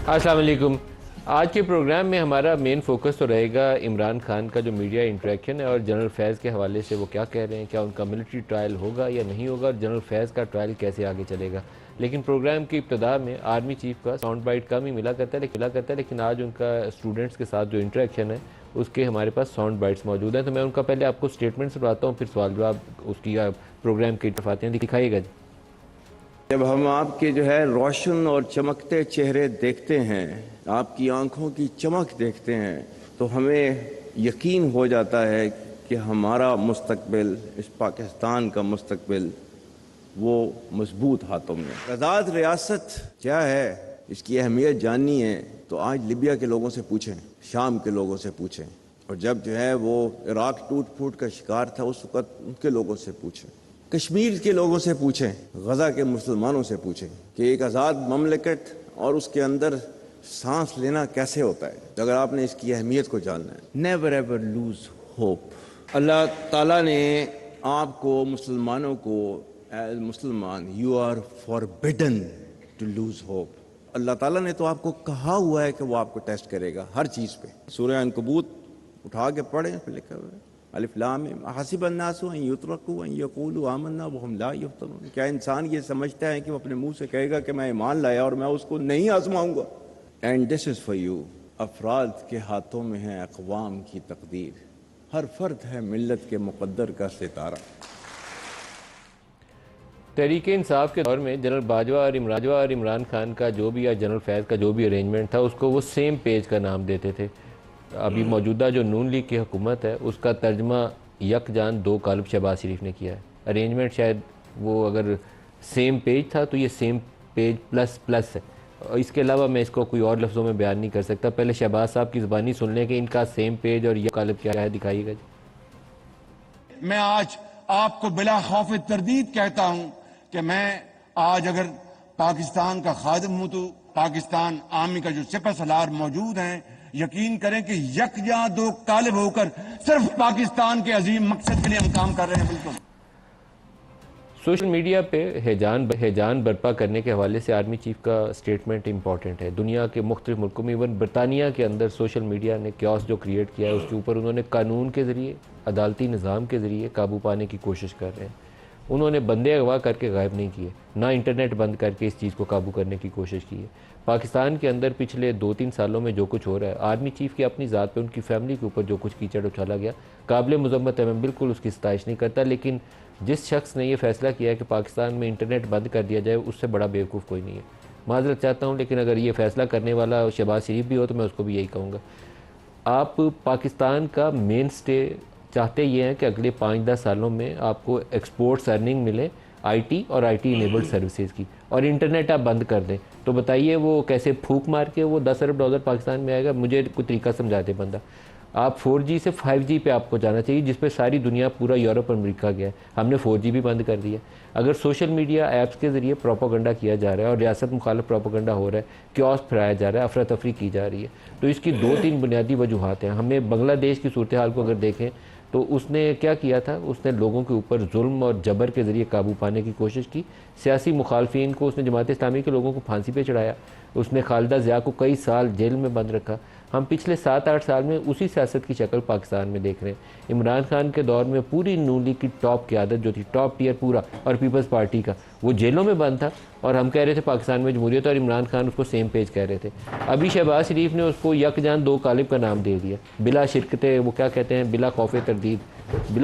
अस्सलाम वालेकुम। आज के प्रोग्राम में हमारा मेन फोकस तो रहेगा इमरान खान का जो मीडिया इंटरेक्शन है और जनरल फैज़ के हवाले से वो क्या कह रहे हैं, क्या उनका मिलिट्री ट्रायल होगा या नहीं होगा और जनरल फैज़ का ट्रायल कैसे आगे चलेगा। लेकिन प्रोग्राम की इब्तदा में आर्मी चीफ का साउंड बाइट कम ही मिला करता है, लेकिन आज उनका स्टूडेंट्स के साथ जो इंटरेक्शन है उसके हमारे पास साउंड बाइट्स मौजूद हैं। तो मैं उनका पहले आपको स्टेटमेंट सुनाता हूँ, फिर सवाल जवाब उसकी प्रोग्राम की तरफ आते हैं। दिखाइएगा जी। जब हम आपके रोशन और चमकते चेहरे देखते हैं, आपकी आंखों की चमक देखते हैं, तो हमें यकीन हो जाता है कि हमारा मुस्तकबिल, इस पाकिस्तान का मुस्तकबिल वो मजबूत हाथों में। आज़ाद रियासत क्या है, इसकी अहमियत जाननी है तो आज लिबिया के लोगों से पूछें, शाम के लोगों से पूछें, और जब वो इराक टूट फूट का शिकार था उस वक़्त उनके लोगों से पूछें, कश्मीर के लोगों से पूछें, गजा के मुसलमानों से पूछें कि एक आज़ाद ममलिकत और उसके अंदर सांस लेना कैसे होता है। अगर आपने इसकी अहमियत को जानना है, नेवर एवर लूज होप। अल्लाह ताला ने आपको मुसलमानों को, एज मुसलमान you are forbidden to lose hope. अल्लाह ताला ने तो आपको कहा हुआ है कि वो आपको टेस्ट करेगा हर चीज़ पे। सूरह अनकबूत उठा के पढ़ें, लिखा हुआ है अलिफ लाम मीम हसिबन्नासु अन युतरकू अन यक़ूलू आमन्ना वहुम ला युफ्तनून। क्या इंसान ये समझता है कि वो अपने मुंह से कहेगा कि मैं ईमान लाया और मैं उसको नहीं आजमाऊंगा। And this is for you. अफराद के हाथों में है अक़वाम की तकदीर, हर फर्द है मिल्लत के मुक़द्दर का सितारा। तहरीक इंसाफ के दौर में जनरल बाजवा और इमरान खान का जो भी या जनरल फैज़ का जो भी अरेंजमेंट था उसको वो सेम पेज का नाम देते थे। अभी मौजूदा जो नून लीग की हुकूमत है उसका तर्जमा यकजान दो कालब शहबाज शरीफ ने किया है। अरेंजमेंट शायद वो अगर सेम पेज था तो ये सेम पेज प्लस प्लस है। और इसके अलावा मैं इसको कोई और लफ्ज़ों में बयान नहीं कर सकता। पहले शहबाज साहब की ज़बानी सुन लें कि इनका सेम पेज और यह कालब क्या है, दिखाइएगा जी। मैं आज आपको बिला खौफ तरदीद कहता हूं कि मैं आज अगर पाकिस्तान का खादिम हूं तो पाकिस्तान आर्मी का जो सिपह सलार मौजूद हैं, यकीन करें कि यकजा दो कालिब होकर सिर्फ पाकिस्तान के अजीम मकसद के लिए हम काम कर रहे हैं। बिल्कुल सोशल मीडिया पे हैजान बर्पा करने के हवाले से आर्मी चीफ का स्टेटमेंट इंपॉर्टेंट है। दुनिया के मुख्तलिफ मुल्कों में, इवन बरतानिया के अंदर सोशल मीडिया ने क्योस जो क्रिएट किया है उसके ऊपर उन्होंने कानून के ज़रिए, अदालती निज़ाम के ज़रिए काबू पाने की कोशिश कर रहे हैं। उन्होंने बंदे अगवा करके गायब नहीं किए, ना इंटरनेट बंद करके इस चीज़ को काबू करने की कोशिश की है। पाकिस्तान के अंदर पिछले 2-3 सालों में जो कुछ हो रहा है, आर्मी चीफ की अपनी ज़ात पे, उनकी फैमिली के ऊपर जो कुछ कीचड़ उछाला गया, काबिल मुज़म्मत है, मैं बिल्कुल उसकी सताइश नहीं करता। लेकिन जिस शख्स ने यह फ़ैसला किया है कि पाकिस्तान में इंटरनेट बंद कर दिया जाए, उससे बड़ा बेवकूफ़ कोई नहीं है। माज़रत चाहता हूँ, लेकिन अगर ये फ़ैसला करने वाला शहबाज शरीफ भी हो तो मैं उसको भी यही कहूँगा। आप पाकिस्तान का मेन स्टे चाहते ये हैं कि अगले 5-10 सालों में आपको एक्सपोर्ट्स अर्निंग मिले आईटी और आईटी इनेबल्ड सर्विसेज की, और इंटरनेट आप बंद कर दें, तो बताइए वो कैसे फूंक मार के वो $10 अरब पाकिस्तान में आएगा। मुझे कोई तरीका समझा दे बंदा। आप 4G से 5G पे आपको जाना चाहिए, जिस पे सारी दुनिया, पूरा यूरोप अमेरिका गया है। हमने 4G भी बंद कर दिया। अगर सोशल मीडिया ऐप्स के ज़रिए प्रोपोगंडा किया जा रहा है और रियासत मुखालिफ प्रोपोगंडा हो रहा है, क्योस फैलाया जा रहा है, अफरा तफरी की जा रही है, तो इसकी 2-3 बुनियादी वजूहात हैं। हमें बांग्लादेश की सूरत हाल को अगर देखें तो उसने क्या किया था, उसने लोगों के ऊपर जुल्म और जबर के ज़रिए काबू पाने की कोशिश की। सियासी मुखालफिन को उसने, जमात इस्लामी के लोगों को फांसी पे चढ़ाया। उसने खालिदा ज़िया को कई साल जेल में बंद रखा। हम पिछले 7-8 साल में उसी सियासत की शक्ल पाकिस्तान में देख रहे हैं। इमरान खान के दौर में पूरी नून लीग की टॉप क़यादत जो थी, टॉप टियर पूरा, और पीपल्स पार्टी का, वो जेलों में बंद था और हम कह रहे थे पाकिस्तान में जमहूरियत, और इमरान खान उसको सेम पेज कह रहे थे। अभी शहबाज शरीफ ने उसको यकजान दो कालिब का नाम दे दिया, बिला शिरकते, वो क्या कहते हैं, बिला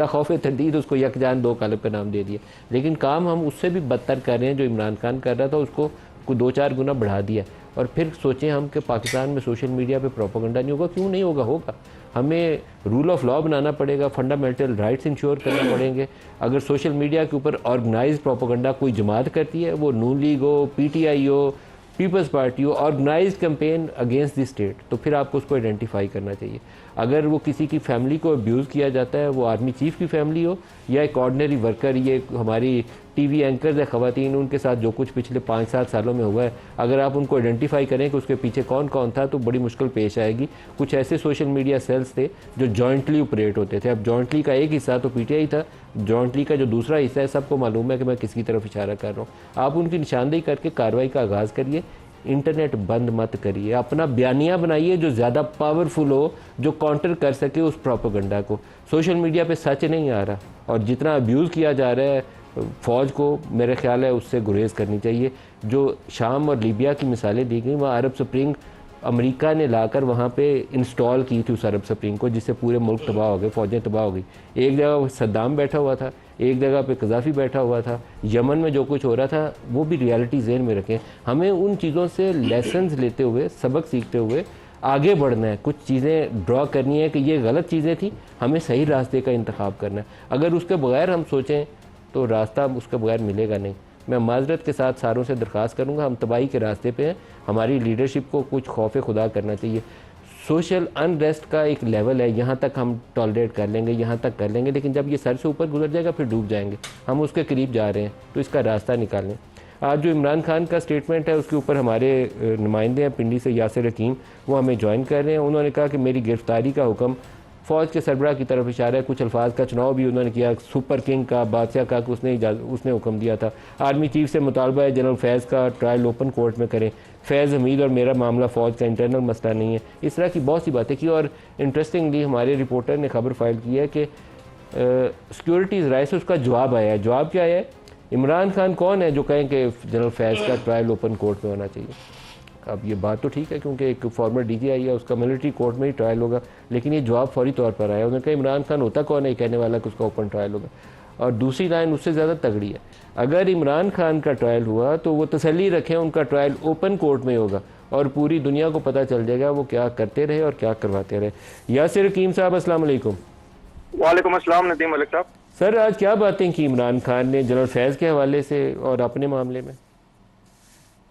खौफ तरदीद उसको यकजान दो कालिब का नाम दे दिया। लेकिन काम हम उससे भी बदतर कर रहे हैं। जो इमरान खान कर रहा था उसको 2-4 गुना बढ़ा दिया। और फिर सोचें हम कि पाकिस्तान में सोशल मीडिया पे प्रोपोगंडा नहीं होगा। क्यों नहीं होगा? होगा। हमें रूल ऑफ लॉ बनाना पड़ेगा, फंडामेंटल राइट्स इंश्योर करना पड़ेंगे। अगर सोशल मीडिया के ऊपर ऑर्गेनाइज प्रोपोगंडा कोई जमात करती है, वो नून लीग हो, पीटीआई हो, पीपल्स पार्टी हो, organize campaign against the state, तो फिर आपको उसको आइडेंटिफाई करना चाहिए। अगर वो किसी की फैमिली को अब्यूज़ किया जाता है, वो आर्मी चीफ की फैमिली हो या एक ऑर्डिनरी वर्कर, ये हमारी टीवी एंकर्स है ख़वातीन, उनके साथ जो कुछ पिछले 5-7 सालों में हुआ है, अगर आप उनको आइडेंटिफाई करें कि उसके पीछे कौन कौन था, तो बड़ी मुश्किल पेश आएगी। कुछ ऐसे सोशल मीडिया सेल्स थे जो जॉइंटली ऑपरेट होते थे। अब जॉइंटली का एक हिस्सा तो पीटीआई था, जॉइंटली का जो दूसरा हिस्सा है, सबको मालूम है कि मैं किसकी तरफ इशारा कर रहा हूँ। आप उनकी निशानदेही करके कार्रवाई का आगाज़ करिए। इंटरनेट बंद मत करिए, अपना बयानिया बनाइए जो ज़्यादा पावरफुल हो, जो काउंटर कर सके उस प्रोपेगेंडा को। सोशल मीडिया पे सच नहीं आ रहा और जितना अब्यूज़ किया जा रहा है फ़ौज को, मेरे ख्याल है उससे गुरेज़ करनी चाहिए। जो शाम और लीबिया की मिसालें दी गई, वहाँ अरब स्प्रिंग अमेरिका ने लाकर वहाँ पे इंस्टॉल की थी उस अरब स्प्रिंग को, जिससे पूरे मुल्क तबाह हो गए, फ़ौजें तबाह हो गई। एक जगह सद्दाम बैठा हुआ था, एक जगह पे कज़ाफ़ी बैठा हुआ था। यमन में जो कुछ हो रहा था वो भी रियलिटी ज़हन में रखें। हमें उन चीज़ों से लेसन्स लेते हुए, सबक सीखते हुए आगे बढ़ना है। कुछ चीज़ें ड्रॉ करनी है कि ये गलत चीज़ें थी, हमें सही रास्ते का इंतखाब करना है। अगर उसके बगैर हम सोचें तो रास्ता उसके बगैर मिलेगा नहीं। मैं माजरत के साथ सारों से दरख्वास्त करूँगा, हम तबाही के रास्ते पे हैं। हमारी लीडरशिप को कुछ खौफ खुदा करना चाहिए। सोशल अनरेस्ट का एक लेवल है, यहाँ तक हम टॉलरेट कर लेंगे, यहाँ तक कर लेंगे, लेकिन जब ये सर से ऊपर गुजर जाएगा फिर डूब जाएंगे। हम उसके करीब जा रहे हैं, तो इसका रास्ता निकालें। आज जो इमरान खान का स्टेटमेंट है उसके ऊपर हमारे नुमाइंदे हैं पिंडी से, यासिर हकीम, वो हमें ज्वाइन कर रहे हैं। उन्होंने कहा कि मेरी गिरफ्तारी का हुक्म फ़ौज के सरबराह की तरफ इशारा है। कुछ अल्फाज का चुनाव भी उन्होंने किया, सुपर किंग का, बादशाह का, कि उसने हुक्म दिया था। आर्मी चीफ से मुतालबा है जनरल फैज़ का ट्रायल ओपन कोर्ट में करें। फैज़ हमीद और मेरा मामला फ़ौज का इंटरनल मसला नहीं है। इस तरह की बहुत सी बातें की। और इंटरेस्टिंगली हमारे रिपोर्टर ने खबर फाइल की है कि सिक्योरिटीज़ राइट से उसका जवाब आया है। जवाब क्या है? इमरान खान कौन है जो कहें कि जनरल फैज़ का ट्रायल ओपन कोर्ट में होना चाहिए? अब ये बात तो ठीक है क्योंकि एक फॉर्मर DGI है, उसका मिलिट्री कोर्ट में ही ट्रायल होगा, लेकिन ये जवाब फौरी तौर पर आया। उन्होंने कहा इमरान खान होता कौन है कहने वाला कि उसका ओपन ट्रायल होगा। और दूसरी लाइन उससे ज़्यादा तगड़ी है, अगर इमरान खान का ट्रायल हुआ तो वो तसल्ली रखें उनका ट्रायल ओपन कोर्ट में होगा और पूरी दुनिया को पता चल जाएगा वो क्या करते रहे और क्या करवाते रहे। यासिर हकीम साहब अस्सलाम वालेकुम। वालेकुम अस्सलाम नदीम मलिक साहब। सर आज क्या बातें की इमरान खान ने जनरल फैज़ के हवाले से और अपने मामले में?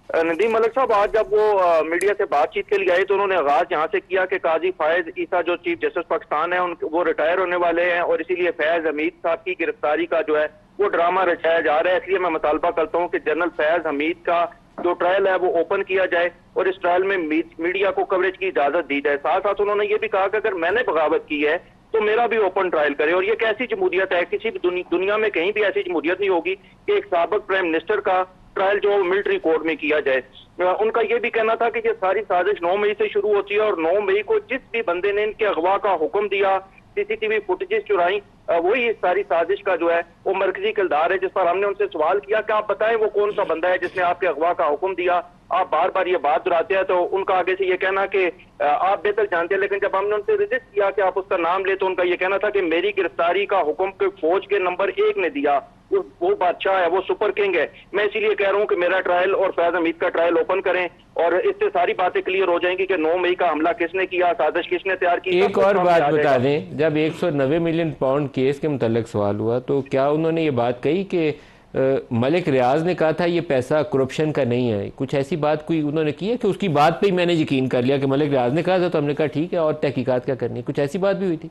नदीम मलिक साहब आज जब वो मीडिया से बातचीत के लिए आए तो उन्होंने आगाज यहाँ से किया कि काजी फायज ईसा जो चीफ जस्टिस पाकिस्तान है वो रिटायर होने वाले हैं और इसीलिए फैज हमीद साहब की गिरफ्तारी का जो है वो ड्रामा रचाया जा रहा है। इसलिए मैं मुतालबा करता हूँ कि जनरल फैज हमीद का जो ट्रायल है वो ओपन किया जाए और इस ट्रायल में मीडिया को कवरेज की इजाजत दी जाए। साथ साथ उन्होंने ये भी कहा कि अगर मैंने बगावत की है तो मेरा भी ओपन ट्रायल करे। और ये कैसी जमहूरियत है? किसी भी दुनिया में कहीं भी ऐसी जमहूरियत नहीं होगी कि एक साबिक प्राइम मिनिस्टर का ट्रायल जो मिलिट्री कोर्ट में किया जाए। उनका यह भी कहना था कि ये सारी साजिश 9 मई से शुरू होती है और 9 मई को जिस भी बंदे ने इनके अगवा का हुक्म दिया, CCTV फुटेजेस चुराई, वही इस सारी साजिश का जो है वो मरकजी किरदार है। जिस पर हमने उनसे सवाल किया कि आप बताएं वो कौन सा बंदा है जिसने आपके अगवा का हुक्म दिया। आप बार बार ये बात दोहराते हैं तो उनका आगे से ये कहना कि आप बेहतर जानते हैं, लेकिन जब हमने उनसे रजिस्ट किया कि आप उसका नाम ले तो उनका ये कहना था कि मेरी गिरफ्तारी का हुक्म के फौज के नंबर 1 ने दिया, वो बादशाह है, वो सुपर किंग है। मैं इसीलिए कह रहा हूँ कि मेरा ट्रायल और फैज हमीद का ट्रायल ओपन करें और इससे सारी बातें क्लियर हो जाएंगी कि 9 मई का हमला किसने किया, साजिश किसने तैयार की। एक और बात बता दें, जब 190 मिलियन पाउंड केस के मुताल्लिक सवाल हुआ तो क्या उन्होंने ये बात कही कि मलिक रियाज ने कहा था ये पैसा करप्शन का नहीं है? कुछ ऐसी बात कोई उन्होंने की है कि उसकी बात पे ही मैंने यकीन कर लिया कि मलिक रियाज ने कहा था तो हमने कहा ठीक है और तहकीकात क्या करनी है? कुछ ऐसी बात भी हुई थी?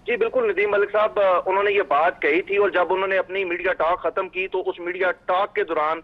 जी बिल्कुल नदीम मलिक साहब, उन्होंने ये बात कही थी और जब उन्होंने अपनी मीडिया टॉक खत्म की तो उस मीडिया टॉक के दौरान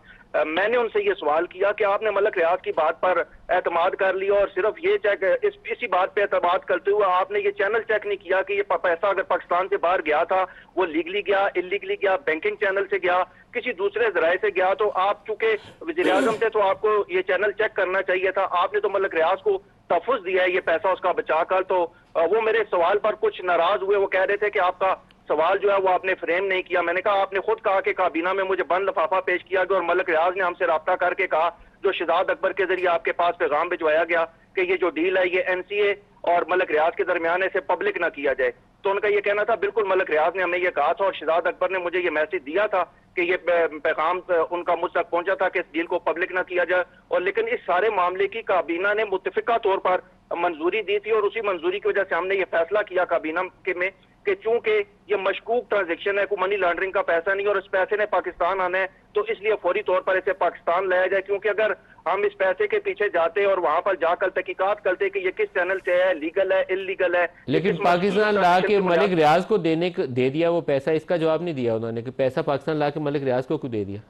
मैंने उनसे ये सवाल किया कि आपने मलिक रियाज की बात पर एतमाद कर लिया और सिर्फ ये चेक इसी बात पे एतमाद करते हुए आपने ये चैनल चेक नहीं किया कि ये पैसा अगर पाकिस्तान से बाहर गया था वो लीगली गया, इलीगली गया, बैंकिंग चैनल से गया, किसी दूसरे जराये से गया। तो आप चूंकि वज़ीर आज़म थे तो आपको ये चैनल चेक करना चाहिए था। आपने तो मलिक रियाज को तहफ़्फ़ुज़ दिया है ये पैसा उसका बचा कर। तो वो मेरे सवाल पर कुछ नाराज हुए, वो कह रहे थे कि आपका सवाल जो है वो आपने फ्रेम नहीं किया। मैंने कहा आपने खुद कहा कि काबीना में मुझे बंद लिफाफा पेश किया गया और मलिक रियाज ने हमसे राब्ता करके कहा, जो शहजाद अकबर के जरिए आपके पास पैगाम भिजवाया गया कि ये जो डील है ये NCA और मलिक रियाज के दरमियान इसे पब्लिक ना किया जाए। तो उनका ये कहना था बिल्कुल मलिक रियाज ने हमें ये कहा था और शहजाद अकबर ने मुझे ये मैसेज दिया था कि ये पैगाम उनका मुझ तक पहुंचा था कि इस डील को पब्लिक ना किया जाए। और लेकिन इस सारे मामले की काबीना ने मुत्तफिका तौर पर मंजूरी दी थी और उसी मंजूरी की वजह से हमने ये फैसला किया काबीना के में कि चूंकि ये मशकूक ट्रांजैक्शन है, कोई मनी लॉन्ड्रिंग का पैसा नहीं और इस पैसे ने पाकिस्तान आना है तो इसलिए फौरी तौर पर इसे पाकिस्तान लाया जाए। क्योंकि अगर हम इस पैसे के पीछे जाते और वहां पर जाकर तहकीकात करते कि ये किस चैनल से है, लीगल है, इलीगल है, लेकिन पाकिस्तान ला के मलिक रियाज को दे दिया वो पैसा, इसका जवाब नहीं दिया उन्होंने कि पैसा पाकिस्तान ला के मलिक रियाज को क्यों दे दिया?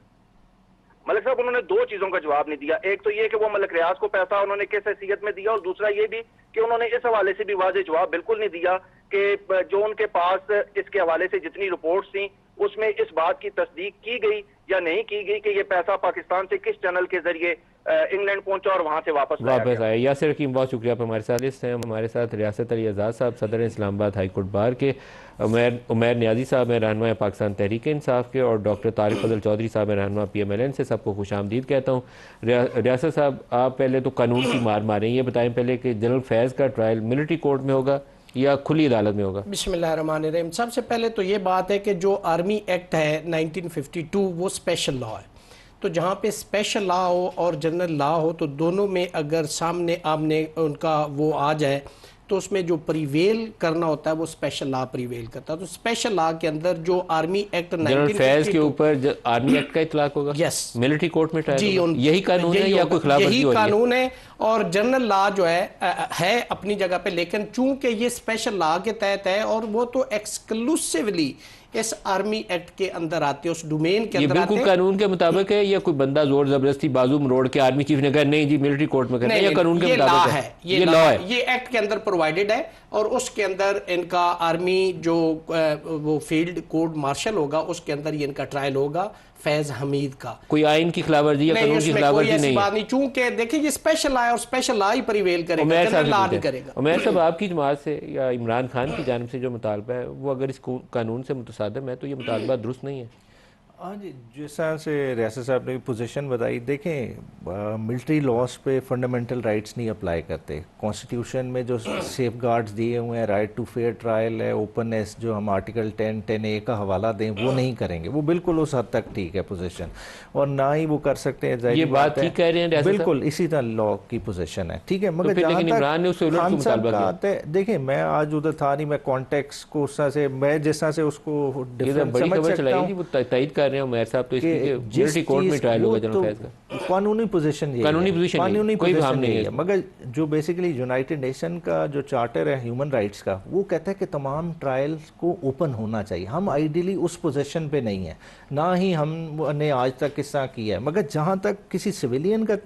मलिक साहब उन्होंने 2 चीजों का जवाब नहीं दिया। एक तो ये कि वो मलिक रियाज को पैसा उन्होंने किस हैसियत में दिया और दूसरा ये भी कि उन्होंने इस हवाले से भी वाज़ेह जवाब बिल्कुल नहीं दिया कि जो उनके पास इसके हवाले से जितनी रिपोर्ट्स थी उसमें इस बात की तस्दीक की गई या नहीं की गई कि ये पैसा पाकिस्तान से किस चैनल के जरिए इंग्लैंड पहुंचा और वहां से वापस आया। यासिर हकीम, बहुत शुक्रिया आप हमारे साथ हैं। हमारे साथ रियासत अली आज़ाद साहब, सदर इस्लामाबाद हाई कोर्ट बार के, उमैर नियाजी साहब हैं, रहनुमा पाकिस्तान तहरीक इंसाफ के, और डॉक्टर तारिक फजल चौधरी साहब हैं, रहनुमा PMLN से। सबको खुशामदीद कहता हूँ। रियासत साहब, आप पहले तो कानून की मार मारें, ये बताएं पहले कि जनरल फैज़ का ट्रायल मिलिट्री कोर्ट में होगा या खुली अदालत में होगा? बिस्मिल्लाहिर्रहमानिर्रहीम। सबसे पहले तो ये बात है कि जो आर्मी एक्ट है 1952 वो स्पेशल लॉ है, तो जहाँ पे स्पेशल लॉ हो और जनरल लॉ हो तो दोनों में अगर सामने आमने उनका वो आ जाए तो उसमें जो प्रिवेल करना होता है वो स्पेशल लॉ प्रिवेल करता है। तो स्पेशल लॉ के अंदर जो आर्मी एक्ट जनरल फैज के ऊपर आर्मी एक्ट का इतलाक होगा, यस, मिलिट्री कोर्ट में ट्रायल जी, यही कानून है या कोई खिलाफवर्जी हो रही है? यही कानून है। और जनरल लॉ जो है अपनी जगह पे, लेकिन चूंकि ये स्पेशल लॉ के तहत है और वो तो एक्सक्लूसिवली इस आर्मी एक्ट के अंदर आते हैं, उस डोमेन के अंदर आते हैं। कानून के मुताबिक है या कोई बंदा जोर जबरदस्ती बाजू मरोड़ के आर्मी चीफ ने कहा नहीं जी मिलिट्री कोर्ट में करना है, या कानून के मुताबिक है? ये लॉ है, ये एक्ट के अंदर प्रोवाइडेड है और उसके अंदर इनका आर्मी जो वो फील्ड कोर्ट मार्शल होगा उसके अंदर ये इनका ट्रायल होगा फैज हमीद का। कोई आइन की खिलाफवर्जी या कानून की खिलाफवर्जी नहीं है? चूंकि देखिए ये स्पेशल लॉ है और स्पेशल लॉ ही प्रिवेल करेगा, जनरल लॉ नहीं करेगा। उमैर साहब, आपकी जमात से या इमरान खान की जानिब से जो मुतालबा है वो अगर इस कानून से मुतसादिम है तो ये मुतालबा दुरुस्त नहीं है? हाँ जी, जिस तरह से रियासत साहब ने पोजीशन बताई, देखें मिलिट्री लॉस पे फंडामेंटल राइट्स नहीं अप्लाई करते। कॉन्स्टिट्यूशन में जो सेफ गार्ड्स दिए हुए हैं, राइट टू फेयर ट्रायल है, ओपननेस जो हम आर्टिकल 10(10)A का हवाला दें वो नहीं करेंगे, वो बिल्कुल उस हद तक ठीक है पोजीशन, और ना ही वो कर सकते हैं। ये बात ठीक कह रहे हैं, बिल्कुल इसी तरह लॉ की पोजीशन है, ठीक है। मगर तो खान साहब का आते हैं, देखिए मैं आज उधर था नहीं, मैं कॉन्टेक्स्ट को उस तरह से, मैं जिस तरह से उसको डिफरेंट समझ सकता हूँ रहे हैं उमैर साहब, तो इसकी कोर्ट में ट्रायल होगा जनरल फैज का। कानूनी पोजीशन कानूनी पोजीशन नहीं है। मगर जो बेसिकली यूनाइटेड नेशन का जो चार्टर है ह्यूमन राइट्स का, वो कहता है कि तमाम ट्रायल्स को ओपन होना चाहिए। हम आइडियली उस पोजीशन पे नहीं है, ना ही हमने आज तक किस्सा किया है। मगर जहाँ तक किसी सिविलियन का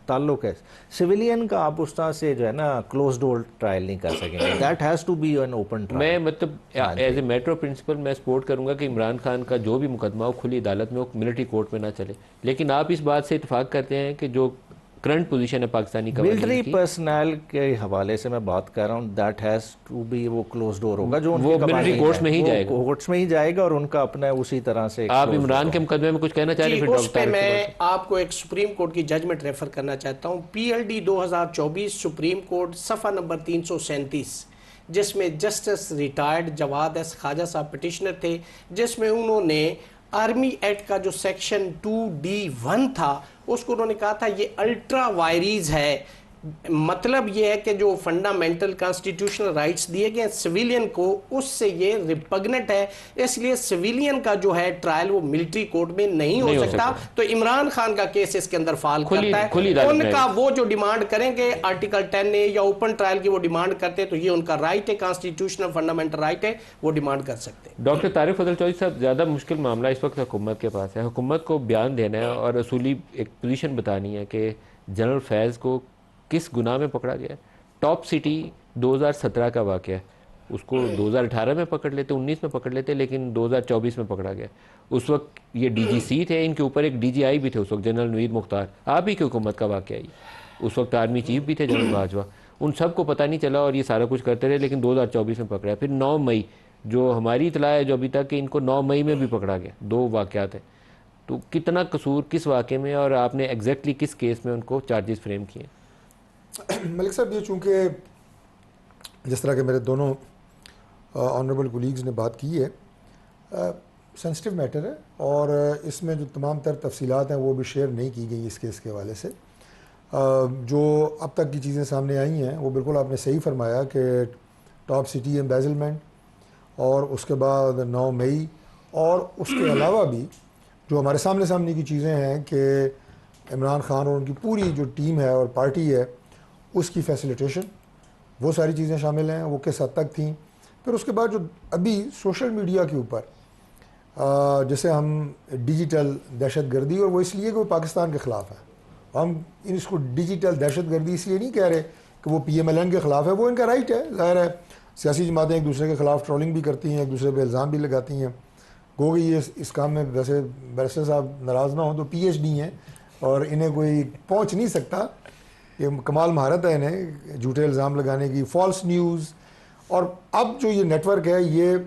ताल्लुक है, सिविलियन का आप उस तरह से जो है ना क्लोज डोर ट्रायल नहीं कर सकेंगे, that has to be an open trial. मैं मतलब as a matter of principle मैं सपोर्ट करूंगा कि इमरान खान का जो भी मुकदमा हो खुली अदालत में हो, मिलिट्री कोर्ट में ना चले। लेकिन आप इस बात से इत्तेफाक करते हैं कि जो करंट पोजीशन है पाकिस्तानी मिलिट्री पर्सनल के हवाले से मैं बात कर रहा हूँ, दैट हैज़ टू बी, वो क्लोज डोर होगा, जो वो मिलिट्री कोर्ट्स में ही जाएगा, कोर्ट्स में ही जाएगा और उनका अपना उसी तरह से। आप इमरान के मुकदमे में कुछ कहना चाह रहे हैं? उस पे मैं आपको एक सुप्रीम कोर्ट की जजमेंट रेफर करना चाहता हूँ, PLD 2024 सुप्रीम कोर्ट सफ़ा नंबर 337, जिसमें justice retired Jawad S Khawaja साहब पिटिशनर थे, जिसमें उन्होंने आर्मी एक्ट का जो सेक्शन 2D1 था उसको उन्होंने कहा था ये अल्ट्रा वायरीज है। मतलब ये है कि जो फंडामेंटल कॉन्स्टिट्यूशनल राइट्स दिए गए सिविलियन को, उससे ये रिपग्नेंट है, इसलिए सिविलियन का जो है ट्रायल वो मिलिट्री कोर्ट में नहीं हो सकता। तो इमरान खान का केस इसके अंदर फाल करता है। उनका वो जो डिमांड करेंगे आर्टिकल 10A या ओपन ट्रायल की वो डिमांड करते हैं, तो ये उनका राइट है, कॉन्स्टिट्यूशनल फंडामेंटल राइट है, वो डिमांड कर सकते हैं। डॉक्टर तारिक फजल चौधरी साहब, ज़्यादा मुश्किल मामला इस वक्त हुकूमत के पास है। हुकूमत को बयान देना है और असूली एक पोजीशन बतानी है कि जनरल फैज़ को किस गुनाह में पकड़ा गया है। टॉप सिटी 2017 का वाक़या है, उसको 2018 में पकड़ लेते, 19 में पकड़ लेते, लेकिन 2024 में पकड़ा गया। उस वक्त ये DGC थे, इनके ऊपर एक DGI भी थे उस वक्त, जनरल नवीद मुख्तार। आप ही की हुकूमत का वाक़या है। उस वक्त आर्मी चीफ भी थे जनरल बाजवा, उन सबको पता नहीं चला और ये सारा कुछ करते रहे, लेकिन 2024 में पकड़ा। फिर 9 मई जो हमारी इतला है जो अभी तक कि इनको 9 मई में भी पकड़ा गया। 2 वाक़यात हैं, तो कितना कसूर किस वाक़े में और आपने एग्जैक्टली किस केस में उनको चार्जेस फ्रेम किए? मलिक साहब, ये चूँकि जिस तरह के मेरे दोनों ऑनरेबल कोलीग्स ने बात की है, सेंसिटिव मैटर है और इसमें जो तमाम तर तफसीलात हैं वो भी शेयर नहीं की गई इस केस के हवाले से। जो अब तक की चीज़ें सामने आई हैं वो बिल्कुल आपने सही फरमाया कि टॉप सिटी एम्बेजलमेंट और उसके बाद 9 मई और उसके अलावा भी जो हमारे सामने की चीज़ें हैं कि इमरान खान और उनकी पूरी जो टीम है और पार्टी है उसकी फैसिलिटेशन, वो सारी चीज़ें शामिल हैं, वो किस हद तक थी। फिर उसके बाद जो अभी सोशल मीडिया के ऊपर जैसे हम डिजिटल दहशतगर्दी, और वो इसलिए कि वो पाकिस्तान के ख़िलाफ़ है, हम इसको डिजिटल दहशतगर्दी इसलिए नहीं कह रहे कि वो PMLN के ख़िलाफ़ है, वो इनका राइट है। ज़ाहिर है सियासी जमातें एक दूसरे के ख़िलाफ़ ट्रोलिंग भी करती हैं, एक दूसरे पर इल्ज़ाम भी लगाती हैं। गो कि ये इस काम में वैसे बैरिस्टर साहब नाराज़ ना हो तो PhD हैं, और इन्हें कोई पहुंच नहीं सकता। ये कमाल महारत है इन्हें झूठे इल्ज़ाम लगाने की, फॉल्स न्यूज़। और अब जो ये नेटवर्क है, ये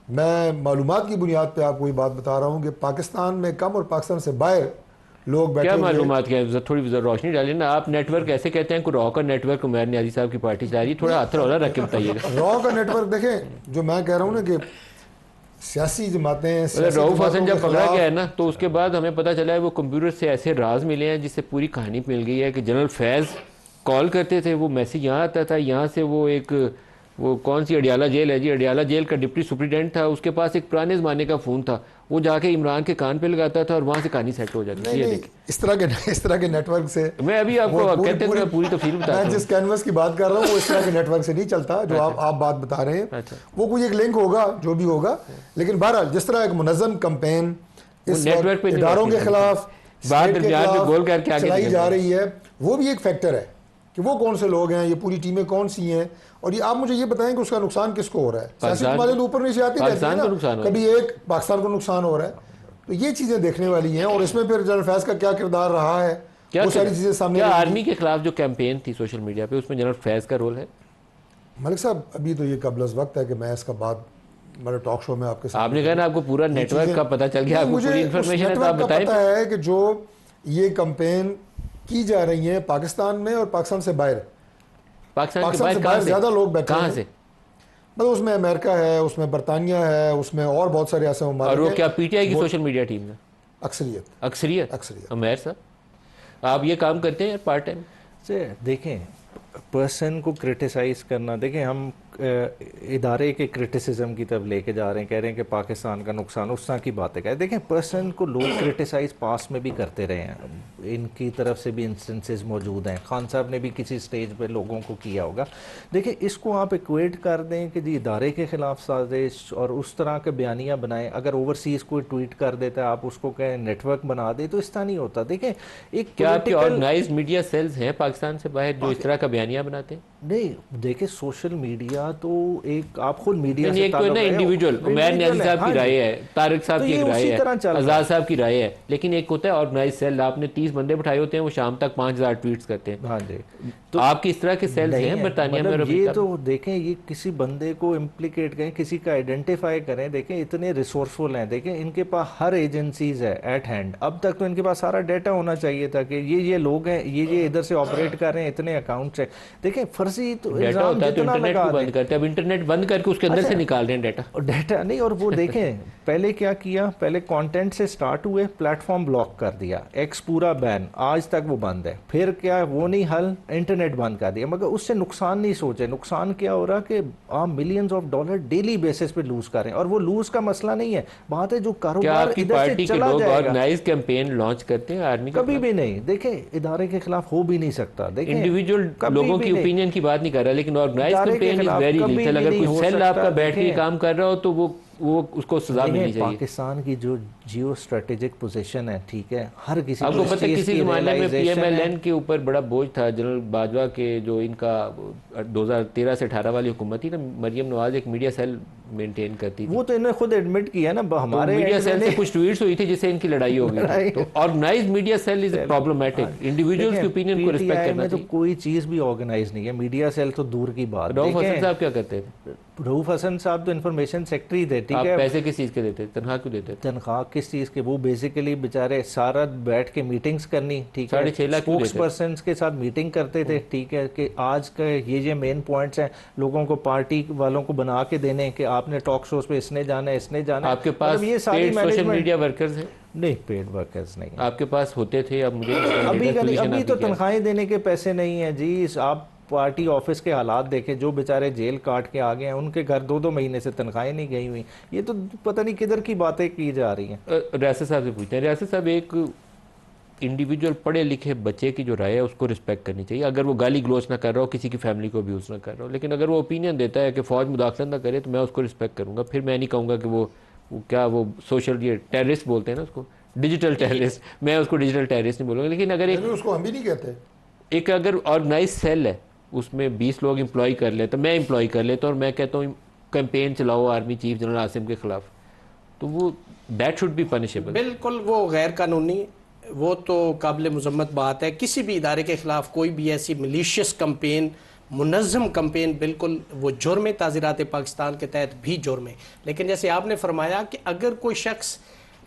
मैं मालूमात की बुनियाद पे आपको ये बात बता रहा हूँ कि पाकिस्तान में कम और पाकिस्तान से बाहर लोग बैठे क्या हुए- मालूमात क्या है? थोड़ी रोशनी डालिए ना। आप नेटवर्क ऐसे कहते हैं, कोई रॉ का नेटवर्क उमर न्याजी साहब की पार्टी चला रही है, थोड़ा हाथ रौला रख के बताइएगा। रॉ का नेटवर्क देखें, जो मैं कह रहा हूँ ना कि सियासी जमातें, सियासी रऊफ हसन जमातों जब के पकड़ा खिलाफ- गया है ना, तो उसके बाद हमें पता चला है वो कंप्यूटर से ऐसे राज मिले हैं जिससे पूरी कहानी मिल गई है कि जनरल फैज़ कॉल करते थे, वो मैसेज यहाँ आता था, यहाँ से वो कौन सी अडियाला जेल है जी, अडियाला जेल का डिप्टी सुप्रिटेंडेंट था, उसके पास एक पुराने ज़माने का फ़ोन था, वो जाके इमरान के कान पे लगाता था और वहाँ से कहानी सेट हो जाती थी। नहीं, ये नहीं, देखिए, इस तरह के नेटवर्क से मैं अभी आपको वो कहते हैं मैं पूरी तफसील बताता मैं हूँ। जिस कैनवस की बात कर रहा हूँ वो इस तरह के नेटवर्क से नहीं चलता जो आप बात बता रहे हैं। अच्छा। वो कोई एक लिंक होगा जो भी होगा, लेकिन बहरहाल जिस तरह एक मुनज़्ज़म कैंपेन इस नेटवर्क पे वक्त नहीं इदारों के रहती। खिलाफ बात स्टेट के दरमियान में खिलाफ गोल करके आगे चलाई निकल जा जाए। रही है, वो भी एक फैक्टर है कि वो कौन से लोग हैं, ये पूरी टीमें कौन सी हैं। और ये आप मुझे ये बताएं कि उसका नुकसान किसको हो रहा है। सियासी जमातें ऊपर नीचे आती रहती है पाकिस्तान को नुकसान ना, हो रहा है। कभी एक पाकिस्तान को नुकसान हो रहा है, तो ये चीज़ें देखने वाली हैं। और इसमें फिर जनरल फैज़ का क्या किरदार रहा है, वो सारी चीज़ें सामने क्या आएंगी। आर्मी के खिलाफ जो कैंपेन थी सोशल मीडिया पे, उसमें जनरल फैज़ का रोल है? मलिक साहब, अभी तो ये कबल वक्त है कि मैं इसका बात मेरे टॉक शो में आपके साथ आपने कहा ना आपको पूरा नेटवर्क का पता चल गया, आपको पूरी इन्फॉर्मेशन है, तो आप बताएं। पता है कि जो ये कैंपेन की जा रही है पाकिस्तान में और पाकिस्तान से बाहर, पाकिस्तान के से बाहर बाहर ज्यादा लोग बैठे कहाँ हैं। से? मतलब उसमें अमेरिका है, उसमें बरतानिया है, उसमें और बहुत सारे ऐसे ममालिक और वो हैं। क्या पीटीआई की सोशल मीडिया टीम में अक्सरियत अक्सरियत अमेर साहब आप ये काम करते हैं पार्ट टाइम से? देखें, पर्सन को क्रिटिसाइज़ करना, देखें हम इदारे के क्रिटिसिज्म की तरफ लेके जा रहे हैं, कह रहे हैं कि पाकिस्तान का नुकसान, उस तरह की बातें करें। देखें, पर्सन को लोग क्रिटिसाइज़ पास में भी करते रहे हैं, इनकी तरफ से भी इंस्टेंसेस मौजूद हैं, खान साहब ने भी किसी स्टेज पे लोगों को किया होगा। देखिए, इसको आप इक्वेट कर दें कि जी इदारे के ख़िलाफ़ साजिश और उस तरह के बयानियाँ बनाएं। अगर ओवरसीज़ कोई ट्वीट कर देता है, आप उसको कहें नेटवर्क बना दे, तो इस तरह नहीं होता। देखें, एक क्या आपके ऑर्गेनाइज्ड मीडिया सेल्स हैं पाकिस्तान से बाहर जो इस तरह का बयानिया बनाते हैं? नहीं, देखिए सोशल मीडिया तो एक आप खुद मीडिया नहीं, एक तो है ना इंडिविजुअल, उमर न्याजी साहब की राय है, तारिक साहब की राय है, आजाद साहब की राय है, लेकिन एक होता है ऑर्गेनाइज सेल, आपने 30 बंदे बिठाए होते हैं, वो शाम तक 5000 ट्वीट्स करते हैं। हाँ जी, तो आपकी इस तरह के सेल्स हैं बरतानिया में? मतलब ये तो देखें, ये किसी बंदे को इम्प्लीकेट करें, किसी का आइडेंटिफाई करें। देखें, इतने रिसोर्सफुल हैं, देखें इनके पास हर एजेंसीज है एट हैंड। अब तक तो इनके पास सारा डाटा होना चाहिए था कि ये लोग हैं, ये इधर से ऑपरेट कर रहे हैं, इतने अकाउंट्स हैं। देखें, फर्जी तो डाटा होता है तो इंटरनेट को बंद करते हैं, अब इंटरनेट बंद करके उसके अंदर से निकाल रहे हैं डाटा नहीं। और वो देखें पहले क्या किया, पहले कंटेंट से स्टार्ट हुए, प्लेटफॉर्म ब्लॉक कर दिया, एक्स पूरा बैन, आज तक वो बंद है। फिर क्या, वो नहीं हल, इंटरनेट बंद कर दिया। मगर उससे नुकसान नहीं सोचे। नुकसान क्या हो रहा कि आप millions of dollar daily basis पे लूज कर रहे हैं। और वो लूज का मसला नहीं है, बात है जो कारोबार इधर से चला जाएगा। ऑर्गेनाइज कैंपेन लॉन्च करते हैं आर्मी कभी भी नहीं। देखें, इदारे के खिलाफ हो भी नहीं सकता। देखें, इंडिविजुअल लोगों की ओपिनियन की बात नहीं कर रहा, लेकिन organize campaign is very lethal. अगर कोई सेल आपका बैठ के काम कर रहा हो तो वो उसको सजा मिलनी चाहिए। पाकिस्तान की जो जियो स्ट्रेटेजिक पोजीशन है, ठीक है, हर किसी आपको पता है किसी जमाने में PMLN के ऊपर बड़ा बोझ था, जनरल बाजवा के जो इनका 2013 से 18 वाली हुकूमत थी ना, मरियम नवाज एक मीडिया सेल मेंटेन करती थी। वो तो इन्होंने खुद एडमिट किया ना, हमारे तो मीडिया सेल से कुछ ट्वीट्स हुई थी जिससे इनकी लड़ाई हो गई। तो organized media cell is problematic, individuals की ओपिनियन को रिस्पेक्ट करना चाहिए। तो कोई चीज़ भी ऑर्गेनाइज नहीं है, मीडिया सेल तो दूर की बात। रऊफ हसन साहब क्या करते थे? रऊफ हसन साहब तो इन्फॉर्मेशन सेक्रेटरी थे, ठीक आप है। पैसे किस चीज़ के देते थे, तनख्वाह क्यों देते थे? तनख्वाह किस चीज़ के? वो बेसिकली बेचारे सारा बैठ के मीटिंग्स करनी, ठीक है, 6.5 लाख स्पोक्स पर्सन के साथ मीटिंग करते थे, ठीक है, कि आज का ये मेन पॉइंट्स हैं, लोगों को पार्टी वालों को बना के देने कि आपने टॉक शोज पे इसने जाना है, इसने जाना है। आपके पास ये सारी सोशल मीडिया वर्कर्स हैं? नहीं, पेड वर्कर्स नहीं। आपके पास होते थे? अब मुझे अभी तो तनख्वाहें देने के पैसे नहीं है जी। आप पार्टी ऑफिस के हालात देखें, जो बेचारे जेल काट के आ गए हैं, उनके घर 2-2 महीने से तनख्वाहें नहीं गई हुई। ये तो पता नहीं किधर की बातें की जा रही हैं। रियासत साहब से पूछते हैं, रियासत साहब, एक इंडिविजुअल पढ़े लिखे बच्चे की जो राय है उसको रिस्पेक्ट करनी चाहिए। अगर वो गाली गलोच ना कर रहा हो, किसी की फैमिली को अब्यूज़ ना कर रहा हो, लेकिन अगर वो ओपिनियन देता है कि फ़ौज मुदाखलत ना करे तो मैं उसको रिस्पेक्ट करूँगा। फिर मैं नहीं कहूँगा कि वो सोशल ये टेररिस्ट बोलते हैं ना उसको, डिजिटल टेररिस्ट, मैं उसको डिजिटल टेररिस्ट नहीं बोलूँगा। लेकिन अगर उसको हम भी नहीं कहते। एक अगर ऑर्गेनाइज सेल है, उसमें 20 लोग एम्प्लॉय कर लेते, मैं एम्प्लॉय कर लेता हूँ और मैं कहता हूँ कैंपेन चलाओ आर्मी चीफ जनरल आसिम के खिलाफ, तो वो दैट शुड बी पनिशेबल। बिल्कुल, वो गैर कानूनी वो तो काबिल मजम्मत बात है। किसी भी इदारे के ख़िलाफ़ कोई भी ऐसी मलिशियस कंपेन, मुनज़्ज़म कंपेन, बिल्कुल वो जुर्म है, ताज़ीरात पाकिस्तान के तहत भी जुर्म है। लेकिन जैसे आपने फरमाया कि अगर कोई शख्स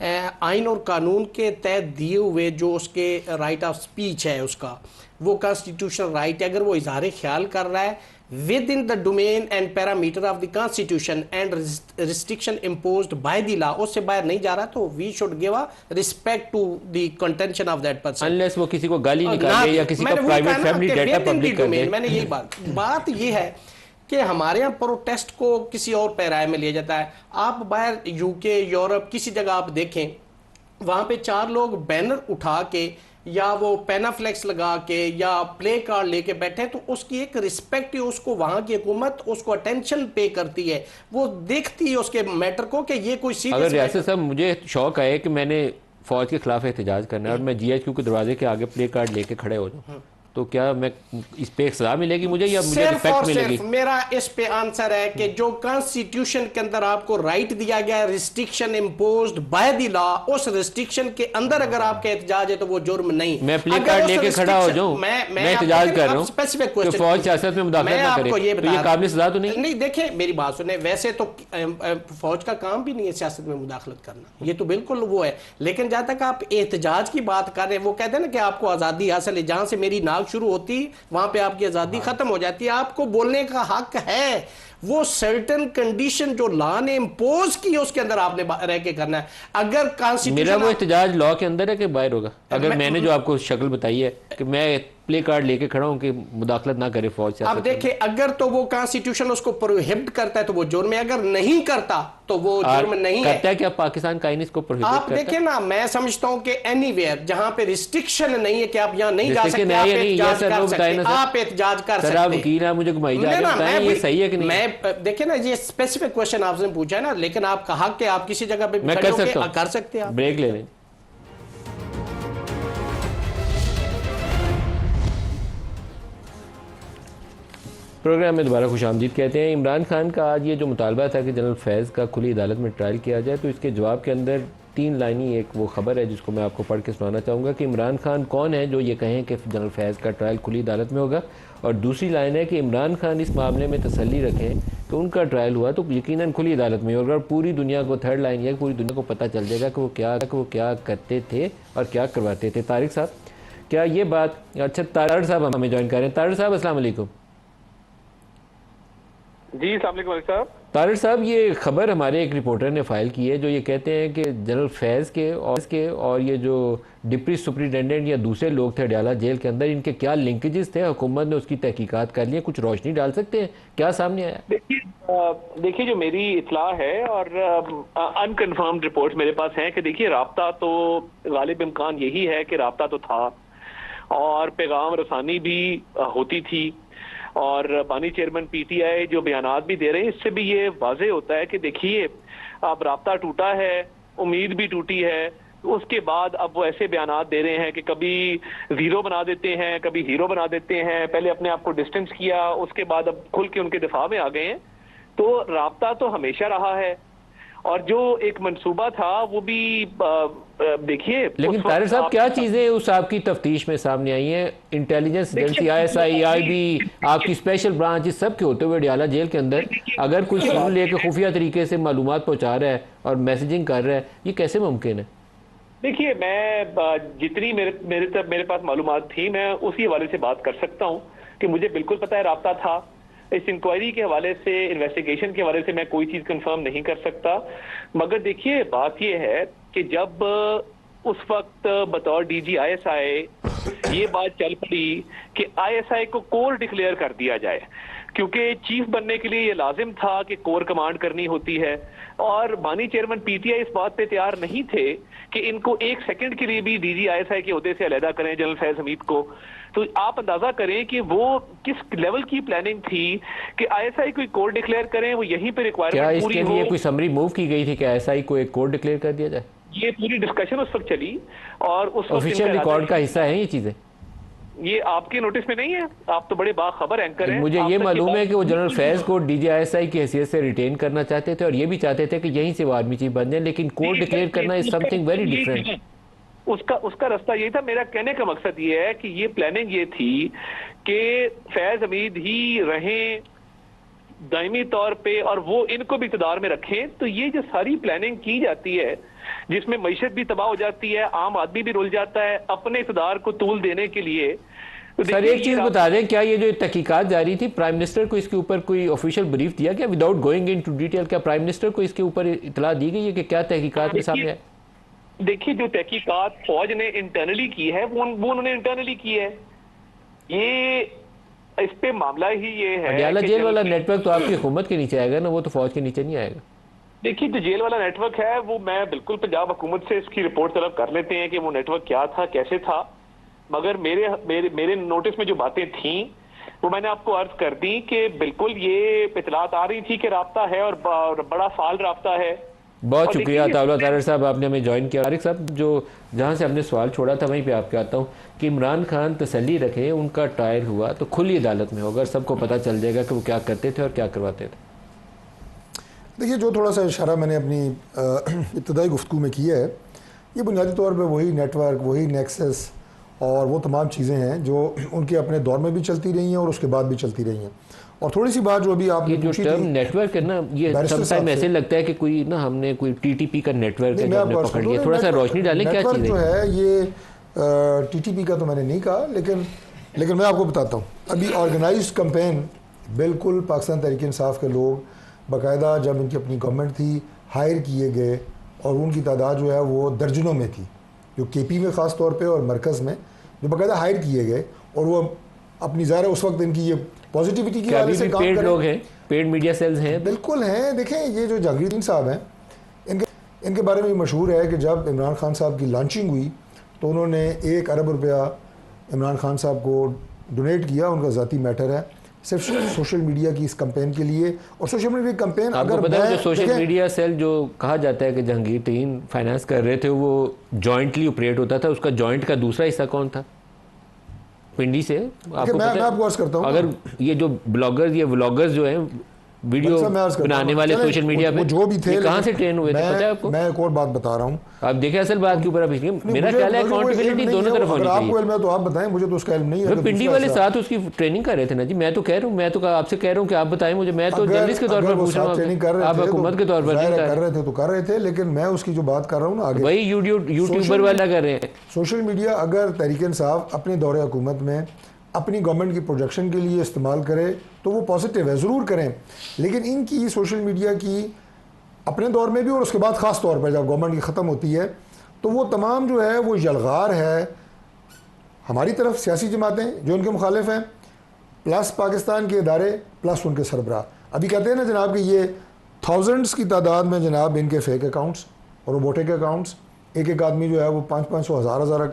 आइन और कानून के तहत दिए हुए जो उसके राइट ऑफ स्पीच है, उसका वो कॉन्स्टिट्यूशनल राइट है, अगर वो इजहार ख्याल कर रहा है within the domain and parameter of the constitution and restriction imposed by the law, उससे बाहर नहीं जा रहा, तो we should give a respect to the contention of that person, unless वो किसी को गाली निकाले या किसी का प्राइवेट फैमिली डेटा पब्लिक कर दे। मैंने यही बात ये है कि हमारे यहाँ प्रोटेस्ट को किसी और पैराए में लिया जाता है। आप बाहर यूके, यूरोप, किसी जगह आप देखें, वहाँ पे 4 लोग बैनर उठा के या वो पेनाफ्लेक्स लगा के या प्ले कार्ड लेके बैठे, तो उसकी एक रिस्पेक्ट है, उसको वहाँ की हुकूमत उसको अटेंशन पे करती है, वो देखती है उसके मैटर को कि ये कोई सीरियस। अगर रियासत साहब मुझे शौक है कि मैंने फौज के खिलाफ एहतजाज करना है और मैं GHQ के दरवाजे के आगे प्ले कार्ड लेके खड़े हो जाऊँ, तो क्या मैं इस पे एक सजा मिलेगी मुझे या मुझे रिस्पेक्ट मिलेगी? मेरा इस पे आंसर है कि जो कॉन्स्टिट्यूशन के अंदर आपको राइट दिया गया है, restriction imposed by the law, उस रिस्ट्रिक्शन के अंदर अगर आपका एहतजाज है तो वो जुर्म नहीं। मैं प्ले कार्ड लेके खड़ा हो जाऊं, मैं एहतजाज कर रहा हूं, स्पेसिफिक क्वेश्चन, फौज सियासत में मुदाखलत ना करे, तो ये काबिल सजा तो नहीं? देखिए मेरी बात सुने, वैसे तो फौज का काम भी नहीं है सियासत में मुदाखलत करना, ये तो बिल्कुल वो है। लेकिन जहां तक आप एहतजाज की बात कर रहे हैं, वो कहते हैं ना कि आपको आजादी हासिल है, जहां से मेरी नाक शुरू होती वहां पे आपकी आजादी खत्म हो जाती है। आपको बोलने का हक है, वो सर्टेन कंडीशन जो लॉ ने इंपोज की उसके अंदर आपने रह के करना है। अगर कॉन्स्टिट्यूशन, मेरा वो एहतजाज लॉ के अंदर है कि बाहर होगा? अगर मैंने जो आपको शक्ल बताई है कि मैं प्ले कार्ड लेके खड़ा हूं कि मुदाखलत ना करे फौज से, अब देखिए अगर तो वो कॉन्स्टिट्यूशन उसको प्रोहिबिट करता है तो वो जुर्म है, अगर नहीं करता तो वो जुर्म नहीं है। करता है क्या पाकिस्तान कानून इसको प्रोहिबिट आप देखिए ना, मैं समझता हूं कि एनीवेयर जहां पे रिस्ट्रिक्शन नहीं है कि आप यहां नहीं जा सकते, आप एहतजाज कर सकते हैं। आप वकील हैं, मुझे घुमाई जा रहे हैं, ये सही है कि नहीं? मैं देखिए ना, ये स्पेसिफिक क्वेश्चन आपने पूछा है ना, लेकिन आपका हक है, आप किसी जगह पे मैं कर सकते हैं। ब्रेक ले लें। प्रोग्राम में दोबारा खुशामदीद कहते हैं। इमरान खान का आज ये जो मुतालबा था कि जनरल फैज़ का खुली अदालत में ट्रायल किया जाए, तो इसके जवाब के अंदर 3 लाइनी एक वो खबर है जिसको मैं आपको पढ़ के सुनाना चाहूँगा कि इमरान खान कौन है जो ये कहें कि जनरल फैज़ का ट्रायल खुली अदालत में होगा, और दूसरी लाइन है कि इमरान खान इस मामले में तसल्ली रखें कि उनका ट्रायल हुआ तो यकीनन खुली अदालत में होगा, और पूरी दुनिया को, थर्ड लाइन है, पूरी दुनिया को पता चल जाएगा कि वो क्या करते थे और क्या करवाते थे। तारिक साहब, क्या ये बात, अच्छा तारिक साहब हमें ज्वाइन करें। तारिक साहब अस्सलाम वालेकुम। जी अस्सलाम वालेकुम साहब। तारिक साहब, ये खबर हमारे एक रिपोर्टर ने फाइल की है जो ये कहते हैं कि जनरल फैज़ के और ये जो डिप्टी सुपरिटेंडेंट या दूसरे लोग थे अडयाला जेल के अंदर, इनके क्या लिंकेजेस थे, हुकूमत ने उसकी तहकीकात कर ली, कुछ रोशनी डाल सकते हैं क्या सामने आया? देखिए जो मेरी इतला है और अनकन्फर्म्ड रिपोर्ट मेरे पास है कि देखिए राब्ता तो गालिब इम्कान यही है कि राब्ता तो था और पैगाम रसानी भी होती थी, और बानी चेयरमैन PTI जो बयानात भी दे रहे हैं, इससे भी ये वाजे होता है कि देखिए अब राब्ता टूटा है, उम्मीद भी टूटी है, उसके बाद अब वो ऐसे बयानात दे रहे हैं कि कभी जीरो बना देते हैं, कभी हीरो बना देते हैं। पहले अपने आप को डिस्टेंस किया, उसके बाद अब खुल के उनके दिफा में आ गए हैं। तो राब्ता तो हमेशा रहा है, और जो एक मंसूबा था वो भी देखिए। लेकिन तारिक साहब, क्या चीजें उस आपकी तफ्तीश में सामने आई हैं? इंटेलिजेंस एजेंसी, ISI, IB, आपकी स्पेशल ब्रांच, इस सब के होते हुए अडयाला जेल के अंदर अगर कोई फोन लेकर खुफिया तरीके से मालूमात पहुंचा रहा है और मैसेजिंग कर रहा है, ये कैसे मुमकिन है? देखिए मैं जितनी मेरे पास मालूमात थी, मैं उसी हवाले से बात कर सकता हूँ कि मुझे बिल्कुल पता है राब्ता था। इस इंक्वायरी के हवाले से, इन्वेस्टिगेशन के हवाले से मैं कोई चीज कंफर्म नहीं कर सकता। मगर देखिए बात यह है कि जब उस वक्त बतौर DG ISI ये बात चल पड़ी कि ISI को कोर डिक्लेयर कर दिया जाए, क्योंकि चीफ बनने के लिए ये लाजिम था कि कोर कमांड करनी होती है, और बानी चेयरमैन PTI इस बात पे तैयार नहीं थे कि इनको 1 सेकंड के लिए भी DG ISI के ओहदे से अलहदा करें जनरल फैज हमीद को। तो आप अंदाजा करें कि वो किस लेवल की प्लानिंग थी कि ISI कोई कोड डिक्लेयर करें, वो यहीं पे रिक्वायरमेंट पूरी हो। इसके लिए कोई समरी मूव की गई थी कि ISI को एक कोड डिक्लेयर कर दिया जाए? ये पूरी डिस्कशन उस वक्त चली, और उस ऑफिशियल रिकॉर्ड का हिस्सा है ये चीजें? ये आपके नोटिस में नहीं है? आप तो बड़े बाखबर एंकर हैं। मुझे ये मालूम है कि वो जनरल फैज को DG ISI की हैसियत से रिटेन करना चाहते थे, और ये भी चाहते थे कि यहीं से वो आर्मी चीफ बन जाए, लेकिन कोड डिक्लेयर करना इज समथिंग वेरी डिफरेंट। उसका रास्ता यही था। मेरा कहने का मकसद ये है कि ये प्लानिंग ये थी कि फैज हमीद ही रहें दायमी तौर पे और वो इनको भी इक़्तिदार में रखें। तो ये जो सारी प्लानिंग की जाती है जिसमें मईशत भी तबाह हो जाती है, आम आदमी भी रुल जाता है अपने इक़्तिदार को तूल देने के लिए। तो सर एक चीज बता दें, क्या ये जो तहकीकात जारी थी प्राइम मिनिस्टर को इसके ऊपर कोई ऑफिशियल ब्रीफ दिया क्या विदाउट गोइंग इनटू डिटेल? क्या प्राइम मिनिस्टर को इसके ऊपर इतला दी गई है कि क्या तहकीकात में सामने है? देखिए जो तहकीकात फौज ने इंटरनली की है वो उन्होंने इंटरनली की है। ये इस पे मामला ही ये है अडयाला जेल वाला नेटवर्क तो आपकी हुकूमत के नीचे आएगा ना, वो तो फौज के नीचे नहीं आएगा। देखिए जो जेल वाला नेटवर्क है वो मैं बिल्कुल पंजाब हुकूमत से इसकी रिपोर्ट तलब कर लेते हैं कि वो नेटवर्क क्या था, कैसे था। मगर मेरे नोटिस में जो बातें थी वो मैंने आपको अर्ज कर दी कि बिल्कुल ये इतलात आ रही थी कि राब्ता है और बड़ा फाल राब्ता है। बहुत शुक्रिया अताउल्लाह तारिक साहब, आपने हमें ज्वाइन किया। तारिक साहब जो जहाँ से हमने सवाल छोड़ा था वहीं पे आपके आता हूँ कि इमरान खान तसल्ली रखें, उनका ट्रायल हुआ तो खुली अदालत में होगा, सबको पता चल जाएगा कि वो क्या करते थे और क्या करवाते थे। देखिए जो थोड़ा सा इशारा मैंने अपनी इब्तदाई गुफ्तगू में किया है, ये बुनियादी तौर पर वही नेटवर्क, वही नेक्सस और वो तमाम चीज़ें हैं जो उनके अपने दौर में भी चलती रही हैं और उसके बाद भी चलती रही हैं। और थोड़ी सी बात जो अभी आपने जो टर्म नेटवर्क है ना, ये समटाइम ऐसे लगता है कि कोई ना हमने कोई टीटीपी का नेटवर्क है जो हमने पकड़ लिया। थोड़ा सा रोशनी डालें क्या चीज़ जो है ये टीटीपी का तो मैंने नहीं कहा, लेकिन मैं आपको बताता हूँ। अभी ऑर्गेनाइज्ड कैंपेन बिल्कुल पाकिस्तान तहरीक इंसाफ के लोग बाकायदा जब इनकी अपनी गवर्नमेंट थी हायर किए गए और उनकी तादाद जो है वो दर्जनों में थी, जो केपी में ख़ास तौर पे और मरकज़ में जो बाकायदा हायर किए गए और वो अपनी ज़ाहिर उस वक्त इनकी ये पॉजिटिविटी की वजह से काम पेड लोग हैं, पेड मीडिया सेल्स हैं, बिल्कुल हैं। देखें ये जो जहांगीर साहब हैं इनके बारे में मशहूर है कि जब इमरान खान साहब की लॉन्चिंग हुई तो उन्होंने 1 अरब रुपया इमरान खान साहब को डोनेट किया। उनका ज़ाती मैटर है, सिर्फ सोशल मीडिया की इस कैंपेन के लिए। और सोशल मीडिया कैंपेन अगर पता है जो सोशल मीडिया सेल जो कहा जाता है कि जहांगीर तरीन फाइनेंस कर रहे थे वो जॉइंटली ऑपरेट होता था, उसका जॉइंट का दूसरा हिस्सा कौन था? पिंडी से आपको मैं आपको अर्ज करता हूं, अगर ये जो ब्लॉगर्स ये व्लॉगर्स जो हैं वीडियो बनाने वाले सोशल मीडिया पे जो भी थे कहाँ से ट्रेन हुए थे पता है आपको? मैं एक और बात बता रहा हूँ, आप देखें असल बात के ऊपर अभी मेरा ख्याल है अकाउंटेबिलिटी दोनों तरफ होनी चाहिए। आपको इल्म है तो आप बताएं, मुझे तो उसका इल्म नहीं है। पिंडी वाले साथ उसकी ट्रेनिंग कर रहे थे ना जी, मैं तो कह रहा हूँ, मैं तो आपसे कह रहा हूँ कि आप बताएं मुझे, मैं तो जर्नलिस्ट के तौर पर पूछ रहा हूँ, आप हुकूमत के तौर पर कर रहे थे तो कर रहे थे, लेकिन मैं उसकी जो बात कर रहा हूँ ना आगे वही यूट्यूबर वाला कर रहे हैं। सोशल मीडिया अगर तहरीक इंसाफ अपने दौरे हुकूमत में अपनी गवर्नमेंट की प्रोजेक्शन के लिए इस्तेमाल करे तो वो पॉजिटिव है, ज़रूर करें। लेकिन इनकी सोशल मीडिया की अपने दौर में भी और उसके बाद ख़ास तौर पर जब गवर्नमेंट की ख़त्म होती है तो वो तमाम जो है वो यलगार है हमारी तरफ सियासी जमातें जो उनके मुखालिफ हैं, प्लस पाकिस्तान के इदारे, प्लस उनके सरबराह। अभी कहते हैं ना जनाब कि ये थाउजेंड्स की तादाद में जनाब इनके फेक अकाउंट्स और रोबोटिक अकाउंट्स, एक आदमी जो है वो 500-500 हज़ार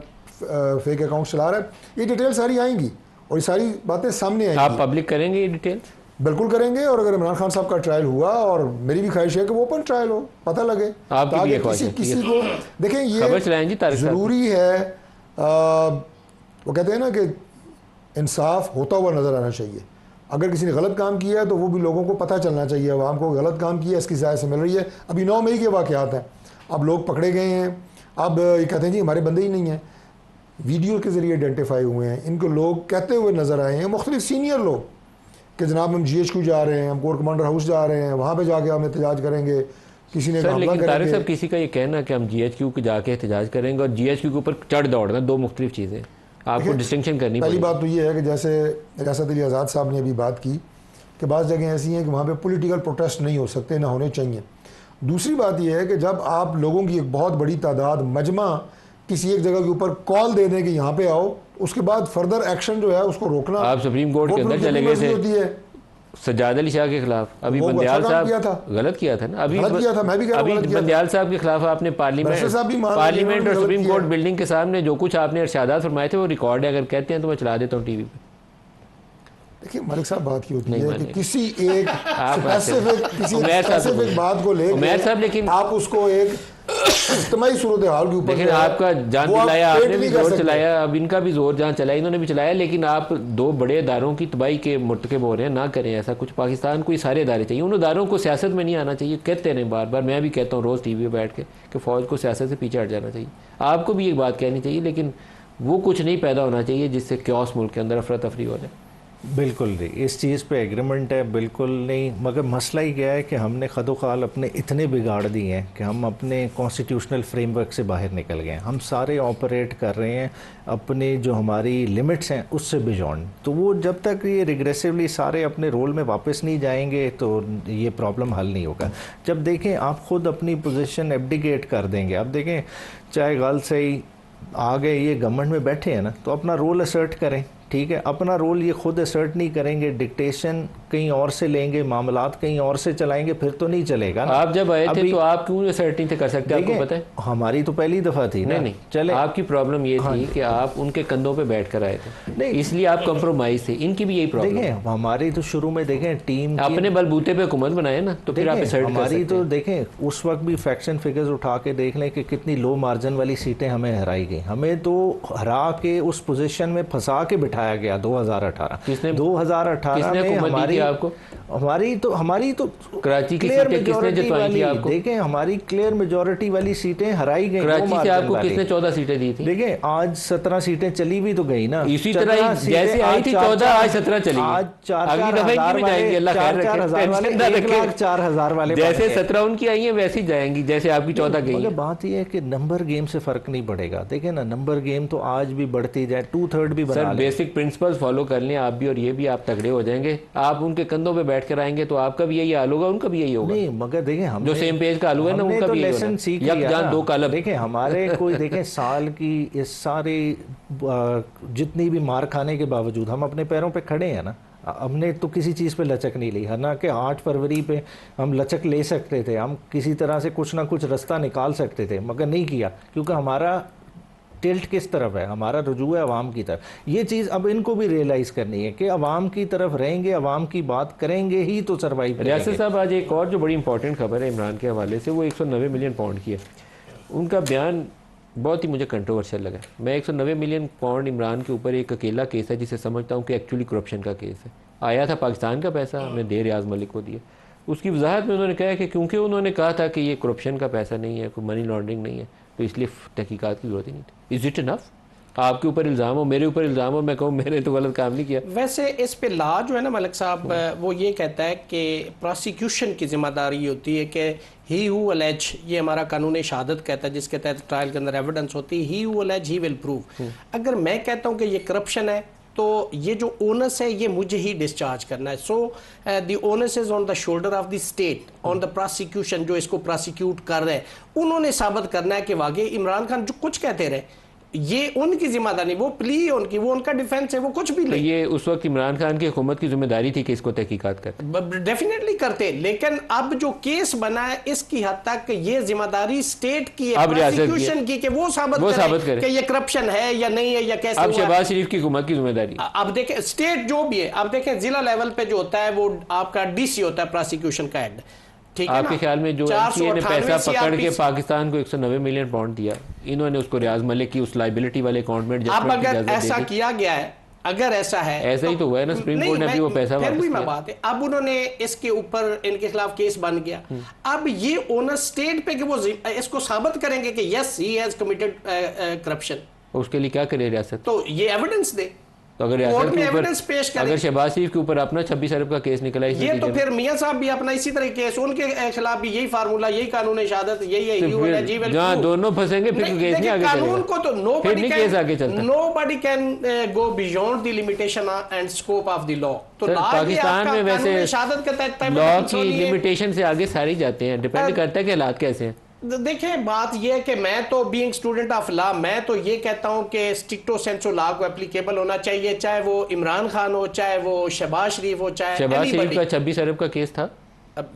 फेक अकाउंट चला रहा है। ये डिटेल सारी आएंगी और ये सारी बातें सामने आएंगी। आप पब्लिक करेंगे ये डिटेल? बिल्कुल करेंगे। और अगर इमरान खान साहब का ट्रायल हुआ, और मेरी भी ख्वाहिश है कि वो ओपन ट्रायल हो, पता लगे ताकि किसी को देखें। ये ज़रूरी है, वो कहते हैं ना कि इंसाफ होता हुआ नज़र आना चाहिए। अगर किसी ने गलत काम किया है तो वो भी लोगों को पता चलना चाहिए, आवाम को गलत काम किया इसकी सज़ा से मिल रही है। अभी 9 मई के वाक़यात हैं, अब लोग पकड़े गए हैं, अब ये कहते हैं जी हमारे बंदे ही नहीं हैं, वीडियो के ज़रिए आइडेंटिफाई हुए हैं, इनको लोग कहते हुए नज़र आए हैं, मुख्तलिफ सीनियर लोग कि जनाब हम GHQ जा रहे हैं, हम कोर कमांडर हाउस जा रहे हैं, वहाँ पे जाके हम एहतजाज करेंगे। किसी ने सर लेकिन तारिक साहब किसी का ये कहना कि हम GHQ को जाके एहतजाज करेंगे और GHQ के ऊपर चढ़ दौड़ना, दो मुख्तलिफ चीज़ें, आपको डिस्टिंक्शन करनी पहली बात तो ये है कि जैसे रियासत अली आज़ाद साहब ने अभी बात की कि बाज़ जगह ऐसी हैं कि वहाँ पर पोलिटिकल प्रोटेस्ट नहीं हो सकते, ना होने चाहिए। दूसरी बात यह है कि जब आप लोगों की एक बहुत बड़ी तादाद मजमा किसी एक जगह के ऊपर कॉल दे दें कि यहाँ पे आओ, उसके बाद फर्दर एक्शन जो है उसको रोकना। आप सुप्रीम कोर्ट के अंदर चले गए थे सज्जाद अली शाह के खिलाफ, अभी बंदियाल साहब गलत किया था ना, अभी बंदियाल साहब के खिलाफ आपने पार्लियामेंट और सुप्रीम कोर्ट बिल्डिंग के सामने जो कुछ आपने इरशादात फरमाए थे वो रिकॉर्ड है, अगर कहते हैं तो मैं चला देता हूँ टीवी पे। देखिए मलिक साहब बात की होती है कि किसी एक स्पेसिफिक बात को लेकर लेकिन आप उसको एक इज्तिमाई सूरत हाल के ऊपर लेकिन जो है, आपका जान वो आप चलाया, पेंट आपने भी नहीं कर जोर सकते। चलाया, अब इनका भी जोर जहाँ चलाया, इन्होंने भी चलाया, लेकिन आप दो बड़े इदारों की तबाही के मुर्तकब हो रहे हैं। ना करें ऐसा कुछ। पाकिस्तान को ये सारे इदारे चाहिए, उन इदारों को सियासत में नहीं आना चाहिए। कहते हैं बार बार, मैं भी कहता हूँ रोज़ टीवी पे बैठ के कि फ़ौज को सियासत से पीछे हट जाना चाहिए। आपको भी एक बात कहनी चाहिए, लेकिन वो कुछ नहीं पैदा होना चाहिए जिससे क्योस मुल्क के अंदर अफरा तफरी हो जाए। बिल्कुल नहीं, इस चीज़ पे एग्रीमेंट है, बिल्कुल नहीं। मगर मसला ही क्या है कि हमने खदोखाल अपने इतने बिगाड़ दिए हैं कि हम अपने कॉन्स्टिट्यूशनल फ्रेमवर्क से बाहर निकल गए हैं। हम सारे ऑपरेट कर रहे हैं अपने जो हमारी लिमिट्स हैं उससे बियॉन्ड। तो वो जब तक ये रिग्रेसिवली सारे अपने रोल में वापस नहीं जाएंगे तो ये प्रॉब्लम हल नहीं होगा। जब देखें आप ख़ुद अपनी पोजीशन एब्डिकेट कर देंगे, अब देखें चाहे गल से ही आ गए ये गवर्नमेंट में बैठे हैं ना, तो अपना रोल असर्ट करें, ठीक है। अपना रोल ये खुद असर्ट नहीं करेंगे, डिक्टेशन कहीं और से लेंगे, मामलात कहीं और से चलाएंगे, फिर तो नहीं चलेगा ना। आप जब आए थे तो आप क्यों असर्ट नहीं थे कर सकते? आपको पता है हमारी तो पहली दफ़ा थी ना। नहीं चले, आपकी प्रॉब्लम ये थी कि आप उनके कंधों पे बैठ कर आए थे, नहीं इसलिए आप कंप्रोमाइज थे। इनकी भी यही प्रॉब्लम देखें हमारी तो शुरू में देखें टीम अपने बलबूते पे हुकूमत बनाए ना, तो फिर आप असर्ट कर हमारी सकते तो देखें उस वक्त भी फैक्ट्स एंड फिगर्स उठा के देख लें कि कितनी लो मार्जिन वाली सीटें हमें हराई गई। हमें तो हरा के उस पोजीशन में फंसा के बिठाया गया 2018। किसने 2018 में हमारी तो कराची की क्लियर सीटें किसने मेजॉरिटी जितवाई थी वाली, आपको? देखें हमारी क्लियर मेजॉरिटी वाली सीटें हराई गई। कराची से आपको किसने 14 सीटें दी थी? देखें आज 17 सीटें चली भी तो गई ना, इसी तरह जैसे आई थी 14 आज 17 चली। आज 4,000 वाले जैसे 17 उनकी आई है वैसी जाएंगी जैसे आपकी 14 गई है। बात यह है कि नंबर गेम से फर्क नहीं पड़ेगा। देखें ना नंबर गेम तो आज भी बढ़ती जाए, 2/3 भी बना लें। बेसिक प्रिंसिपल्स फॉलो कर लें आप भी और ये भी, आप तगड़े हो जाएंगे। आप उनके कंधों पे बैठ कर आएंगे तो आपका भी यही हाल होगा, उनका भी यही होगा। नहीं मगर देखें हम जो सेम पेज का हाल हुआ है ना, उनका भी लेसन सीख लिया ना। दो कलम। देखें हमारे कोई देखें साल की इस सारी जितनी भी मार खाने के बावजूद हम अपने पैरों पे खड़े हैं ना। हमने तो किसी चीज़ पे लचक नहीं ली, हालांकि 8 फरवरी पे हम लचक ले सकते थे, हम किसी तरह से कुछ ना कुछ रास्ता निकाल सकते थे, मगर नहीं किया क्योंकि हमारा टिल्ट किस तरफ है, हमारा रुजू है अवाम की तरफ। ये चीज़ अब इनको भी रियलाइज़ करनी है कि अवाम की तरफ रहेंगे, अवाम की बात करेंगे ही तो सर्वाइव करेंगे। रियासत साहब आज एक और जो बड़ी इंपॉर्टेंट खबर है इमरान के हवाले से, वो 190 मिलियन पाउंड की है। उनका बयान बहुत ही मुझे कंट्रोवर्शियल लगा। मैं 190 मिलियन पाउंड इमरान के ऊपर एक अकेला केस है जिसे समझता हूँ कि एक्चुअली करप्शन का केस है। आया था पाकिस्तान का पैसा, हमने दे रियाज मलिक को दिया। उसकी वजाहत में उन्होंने कहा कि क्योंकि उन्होंने कहा था कि ये करप्शन का पैसा नहीं है, कोई मनी लॉन्ड्रिंग नहीं है, तो इसलिए तहकीकात की जरूरत ही नहीं थी। Is it enough? आपके ऊपर इल्ज़ाम हो, मेरे ऊपर इल्ज़ाम हो, मैं कहूँ मैंने तो गलत काम नहीं किया। वैसे इस पे ला जो है ना मलिक साहब, वो ये कहता है कि प्रोसिक्यूशन की जिम्मेदारी होती है कि ही हु अलेज, ये हमारा कानून शहादत कहता है जिसके तहत ट्रायल के अंदर एविडेंस होती है, he who allege he will prove. अगर मैं कहता हूँ कि ये करप्शन है तो ये जो ओनस है ये मुझे ही डिस्चार्ज करना है। So the onus is on the shoulder of the state, on the prosecution जो इसको प्रोसिक्यूट कर रहे हैं, उन्होंने साबित करना है कि वाकई इमरान खान जो कुछ कहते रहे ये उनकी जिम्मेदारी, वो प्ली है उनकी, वो उनका डिफेंस है, वो कुछ भी नहीं। ये उस वक्त इमरान खान की हुकूमत की जिम्मेदारी थी कि इसको तहकीकात कर, डेफिनेटली करते, लेकिन अब जो केस बना है इसकी हद तक ये जिम्मेदारी स्टेट की है, प्रोसिक्यूशन की, कि वो साबित करे कि ये करप्शन है या नहीं है या कैसे। अब शहबाज शरीफ की हुकूमत की जिम्मेदारी। अब देखें स्टेट जो भी है, अब देखें जिला लेवल पे जो होता है वो आपका डीसी होता है, प्रोसिक्यूशन का हेड, ठीक है। आपके ख्याल में जो एनसीए ने पैसा पकड़ के पाकिस्तान को 190 मिलियन पाउंड दिया, इन्होंने उसको रियाज मलिक की उस लाइबिलिटी वाले अकाउंट में, अब अगर ऐसा किया गया है, अगर ऐसा है, ऐसा ही तो हुआ है ना, सुप्रीम कोर्ट ने भी वो पैसा वापस किया। बात है अब उन्होंने इसके ऊपर इनके खिलाफ केस बन गया। अब ये ओनस स्टेट पे कि वो इसको साबित करेंगे कि yes he has committed corruption. उसके लिए क्या करे रियासत? तो ये एविडेंस दे, तो अगर कोर्ट में एविडेंस पेश करें। अगर शहबाज शरीफ के ऊपर अपना 26 अरब का केस निकला, ये तो फिर मियां साहब भी अपना इसी तरह केस, उनके खिलाफ भी यही फार्मूला, यही कानून शहादत, यही है, जहां दोनों फंसेंगे फिर केस नहीं आगे कानून को तो nobody can go beyond the limitation and scope of the law. तो पाकिस्तान में वैसे शहादत के तहत लॉ की लिमिटेशन से आगे सारे जाते हैं, डिपेंड करता है कि हालात कैसे हैं। देखिए बात यह है कि मैं तो बीइंग स्टूडेंट ऑफ लॉ, मैं तो ये कहता हूं कि स्ट्रिक्टो सेंसो लॉ को एप्लीकेबल होना चाहिए, चाहे वो इमरान खान हो, चाहे वो शहबाज शरीफ हो, चाहे शहबाज शरीफ का 26 अरब का केस था।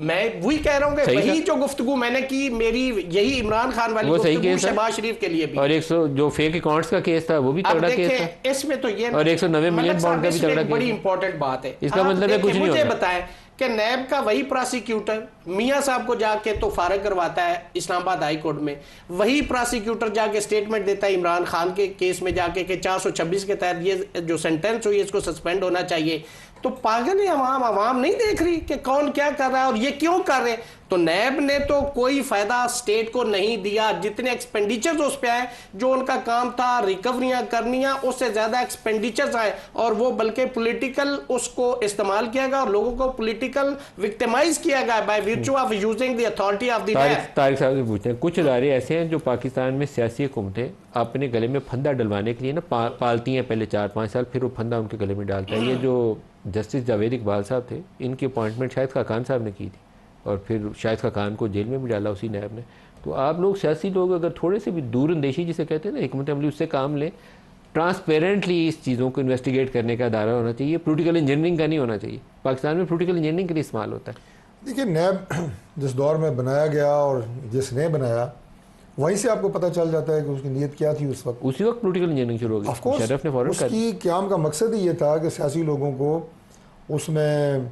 मैं वही कह रहा हूं कि वही जो गुफ्तगू मैंने की, मेरी यही इमरान खान वाली गुफ्तगू शहबाज शरीफ के लिए भी। और 100 जो फेक अकाउंट्स का केस था वो भी तगड़ा केस था। इसमें तो ये और 190 मिलियन पाउंड का भी तगड़ा केस। बड़ी इंपॉर्टेंट बात है। इसका मतलब है कुछ नहीं होगा। मुझे बताएं कि नैब का वही प्रोसिक्यूटर मियां साहब को जाके तो फारिग करवाता है इस्लामाबाद हाई कोर्ट में, वही प्रोसिक्यूटर जाके स्टेटमेंट देता है इमरान खान के केस में जाके कि 426 के तहत ये जो सेंटेंस हुई है इसको सस्पेंड होना चाहिए। तो पागल है आवाम नहीं देख रही कि कौन क्या कर रहा है और ये क्यों कर रहे हैं। तो नैब ने तो कोई फायदा स्टेट को नहीं दिया, जितने एक्सपेंडिचर्स उस पे आए, जो उनका काम था रिकवरियां करनियां, उससे ज्यादा एक्सपेंडिचर्स आए और वो बल्कि पॉलिटिकल उसको इस्तेमाल किया गया और लोगों को पॉलिटिकल विक्टिमाइज किया गया by virtue of using the authority of the NAB. Tariq साहब से पूछते हैं, कुछ इदारे ऐसे हैं जो पाकिस्तान में सियासी हुकूमतें अपने गले में फंदा डलवाने के लिए ना पालती हैं पहले 4-5 साल, फिर वो फंदा उनके गले में डालता है। ये जो जस्टिस जावेद इकबाल साहब थे, इनकी अपॉइंटमेंट शाहिद खाकान साहब ने की थी और फिर शाहिद खाकान को जेल में भी डाला उसी नैब ने। तो आप लोग सियासी लोग अगर थोड़े से भी दूर अंदेशी जिसे कहते हैं ना, हिकमत अमली, उससे काम लें, ट्रांसपेरेंटली इस चीज़ों को इन्वेस्टिगेट करने का अदारा होना चाहिए, पोलिटिकल इंजीनियरिंग का नहीं होना चाहिए। पाकिस्तान में पोलिटिकल इंजीनियरिंग के लिए इस्तेमाल होता है। देखिए, नैब जिस दौर में बनाया गया और जिसने बनाया, वहीं से आपको पता चल जाता है कि उसकी नीयत क्या थी उस वक्त। उसी वक्त पोलिटिकल इंजीनियरिंग शुरू हो गई। शरफ ने फौरन उसकी क़याम का मकसद ही ये था कि सियासी लोगों को उसमें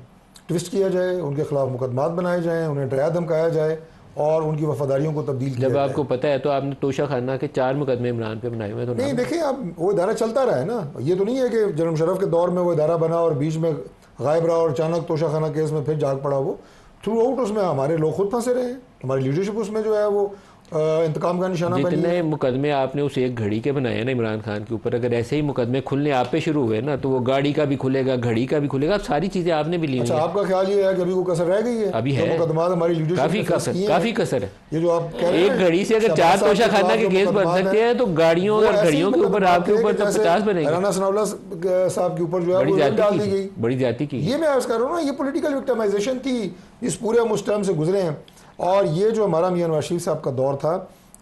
ट्विस्ट किया जाए, उनके खिलाफ मुकदमात बनाए जाएँ, उन्हें डराया धमकाया जाए और उनकी वफादारियों को तब्दील किया जब जाए। आपको पता है तो आपने तोशा खाना के 4 मुकदमे इमरान पे बनाए हुए। तो नहीं, देखिए, अब वो इदारा चलता रहा है ना, ये तो नहीं है कि जनरल मुशर्रफ के दौर में वो इदारा बना और बीच में गायब रहा और अचानक तोशा खाना केस में फिर जाग पड़ा। वो थ्रू आउट उसमें हमारे लोग खुद फंसे रहे हैं, हमारी लीडरशिप उसमें जो है वो इंतकाम का निशाना बनी है। जितने मुकदमे आपने उस एक घड़ी के बनाए ना इमरान खान के ऊपर, अगर ऐसे ही मुकदमे खुलने आप पे शुरू हुए ना तो वो गाड़ी का भी खुलेगा, घड़ी का भी खुलेगा, अब सारी चीजें आपने भी ली। अच्छा, आपका ख्याल ये है कि अभी वो कसर रह गई है? अभी है, मुकदमात हमारी लीडरशिप काफी कसर है। ये जो आप कह रहे हैं, एक घड़ी से अगर 4 तोशा खाना के केस बन सकते हैं तो गाड़ियों और घड़ियों के ऊपर आपके ऊपर तो 50 बनेंगे। राना सनाउल्लाह साहब के ऊपर जो है वो डाल दी गई, बड़ी जाती की। ये मैं अर्ज कर रहा हूँ ना, ये पॉलिटिकल विक्टिमाइजेशन थी इस पूरे मुस्टम से गुजरे हैं। और ये जो हमारा मियां नवाज शरीफ साहब का दौर था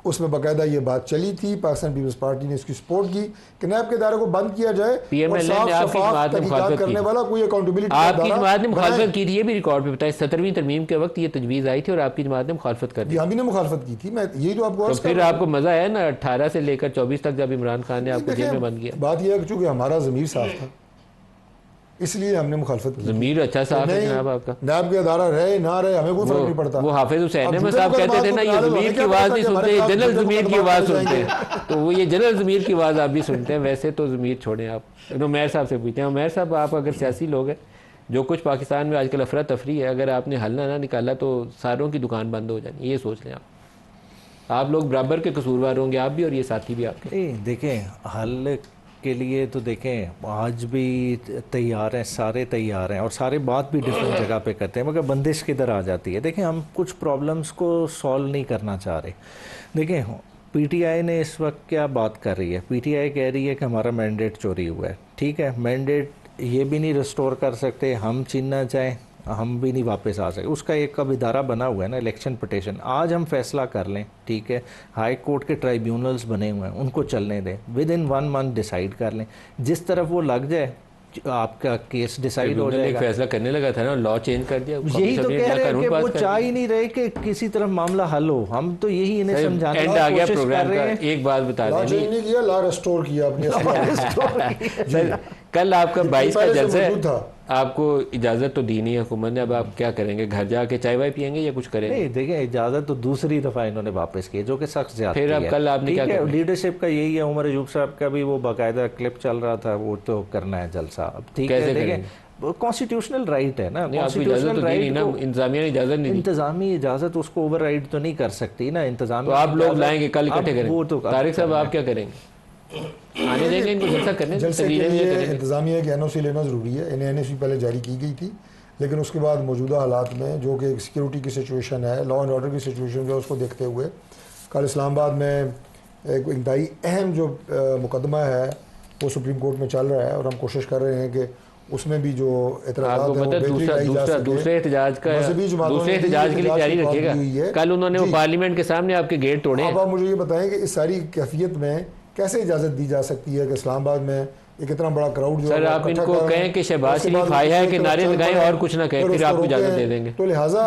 उसमें बाकायदा ये बात चली थी, पाकिस्तान पीपल्स पार्टी ने इसकी सपोर्ट की कि नैब के इदारे को बंद किया जाए और साफ शफाफ तहकीकात करने वाला कोई अकाउंटेबिलिटी। आपकी जमात ने मुखालफत की थी, ये भी रिकॉर्ड पे बताया, 17वीं तरमीम के वक्त ये तजवीज़ आई थी और आपकी जमात ने मुखालफत कर दी। हम ही ने मुखालफत की थी, मैं यही तो आपको। तो फिर आपको मजा आया ना 18 से लेकर 24 तक जब इमरान खान ने आपको जेल में बंद किया। बात यह है कि चूंकि हमारा ज़मीर साफ था इसलिए हमने मुखालफत की। ज़मीर अच्छा साफ है जनाब आपका। नैब के अदारा रहे ना रहे हमें कोई फर्क नहीं पड़ता। वो हाफिज हुसैन अहमद साहब कहते थे ना, ये ज़मीर की आवाज़ नहीं सुनते, जनरल ज़मीर की आवाज़ सुनते हैं। तो वो ये जनरल ज़मीर की आवाज़ आप भी सुनते हैं। वैसे तो ज़मीर छोड़ें आप। उमैर साहब से पूछते हैं, उमैर साहब आप अगर सियासी लोग हैं, जो कुछ पाकिस्तान में आजकल अफरा तफरी है, अगर आपने हल ना निकाला तो सारों की दुकान बंद हो जानी, ये सोच लें आप लोग बराबर के कसूरवार होंगे, आप भी और ये साथी भी आपके। देखें, हल के लिए तो देखें आज भी तैयार हैं, सारे तैयार हैं और सारे बात भी डिफरेंट जगह पे करते हैं, मगर बंदिश किधर आ जाती है। देखें, हम कुछ प्रॉब्लम्स को सॉल्व नहीं करना चाह रहे। देखें, पीटीआई ने इस वक्त क्या बात कर रही है, पीटीआई कह रही है कि हमारा मैंडेट चोरी हुआ है। ठीक है, मैंडेट ये भी नहीं रिस्टोर कर सकते, हम छीनना चाहें हम भी नहीं वापस आ सकते। उसका एक अब इदारा बना हुआ है ना, इलेक्शन पिटीशन। आज हम फैसला कर लें, ठीक है, हाई कोर्ट के ट्राइब्यूनल्स बने हुए हैं, उनको चलने दें, विद इन 1 मंथ डिसाइड कर लें। जिस तरफ वो लग जाए आपका केस डिसाइड हो जाएगा। फैसला करने लगा था ना, लॉ चेंज कर दिया। यही तो कह रहे हैं कि वो चाह ही नहीं रहे कि किसी तरफ मामला हल हो। हम तो यही इन्हें समझाने की कोशिश कर रहे हैं। एक बात बता दें, लॉ चेंज नहीं किया, लॉ रिस्टोर किया अपने। कल आपका 22 का जलसा है, आपको इजाज़त तो दी नहीं है हुकूमत ने, अब आप क्या करेंगे? घर जाके चाय वाय पियेंगे या कुछ करेंगे? नहीं, देखिए, इजाज़त तो दूसरी दफ़ा इन्होंने वापस की, जो कि सख्त ज़्यादती है। फिर अब कल आपने क्या किया? लीडरशिप का यही है, उमर अयूब साहब का भी वो बाकायदा क्लिप चल रहा था, वो तो करना है जलसा। अब ठीक है, देखिए, कॉन्स्टिट्यूशनल राइट है ना, कॉन्स्टिट्यूशनल राइट, इंतजामिया ने इजाज़त नहीं दी। इंतजामी इजाज़त उसको ओवर राइड तो नहीं कर सकती ना इंतजाम। तो आप लोग लाएंगे कल इकट्ठे करेंगे। तारिक साहब आप क्या करेंगे? आने देंगे इनको जलसा करने? जलसे के लिए इंतजामिया की एनओसी लेना ज़रूरी है। इन्हें एनओसी पहले जारी की गई थी, लेकिन उसके बाद मौजूदा हालात में जो कि सिक्योरिटी की सिचुएशन है, लॉ एंड ऑर्डर की सिचुएशन जो है, उसको देखते हुए कल इस्लामाबाद में एक इंतहाई अहम जो मुकदमा है वो सुप्रीम कोर्ट में चल रहा है और हम कोशिश कर रहे हैं कि उसमें भी जो दूसरे एहतजाज के लिए जारी रखिएगा। कल उन्होंने वो पार्लियामेंट के सामने आपके गेट तोड़े। अब आप मुझे ये बताएं कि इस सारी कैफियत में कैसे इजाज़त दी जा सकती है कि इस्लामाबाद में एक इतना बड़ा क्राउड जो सर आप इनको कहें कि शहबाज शरीफ आया है कि नारे लगाएं और कुछ ना कहें, फिर आपको इजाज़त दे देंगे। तो लिहाजा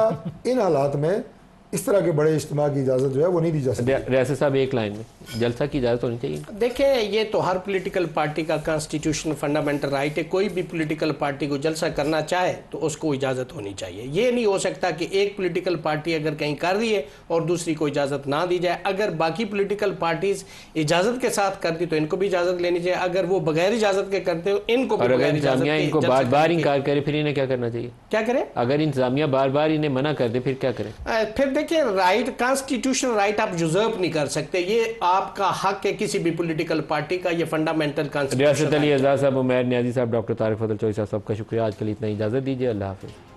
इन हालात में इस तरह के बड़े इज्तिमा की इजाज़त जो है वो नहीं दी जा सकती। रियासत साहब एक लाइन में, जलसा की इजाज़त होनी चाहिए। देखें, ये तो हर पॉलिटिकल पार्टी का कॉन्स्टिट्यूशन फंडामेंटल राइट है। कोई भी पॉलिटिकल पार्टी को जलसा करना चाहे तो उसको इजाज़त होनी चाहिए। ये नहीं हो सकता कि एक पॉलिटिकल पार्टी अगर कहीं कर रही है और दूसरी को इजाज़त ना दी जाए। अगर बाकी पॉलिटिकल पार्टीज इजाज़त के साथ करती तो इनको भी इजाज़त लेनी चाहिए। अगर वो बगैर इजाज़त के करते हो इनको भी बगैर इजाज़त के इनको बार बार इनकार करे फिर इन्हें क्या करना चाहिए? क्या करें? अगर इंतजामिया बार बार इन्हें मना कर दे फिर क्या करें? फिर देखिए, राइट, कॉन्स्टिट्यूशनल राइट आप यूजर्प नहीं कर सकते। ये आपका हक है किसी भी पॉलिटिकल पार्टी का, ये फंडामेंटल रियासत अली आज़ाद साहब, उमैर न्याजी साहब, डॉक्टर तारिक फजल चौधरी साहब, सबका शुक्रिया। आज के लिए इतना इजाज़त दीजिए। अल्लाह हाफिज़।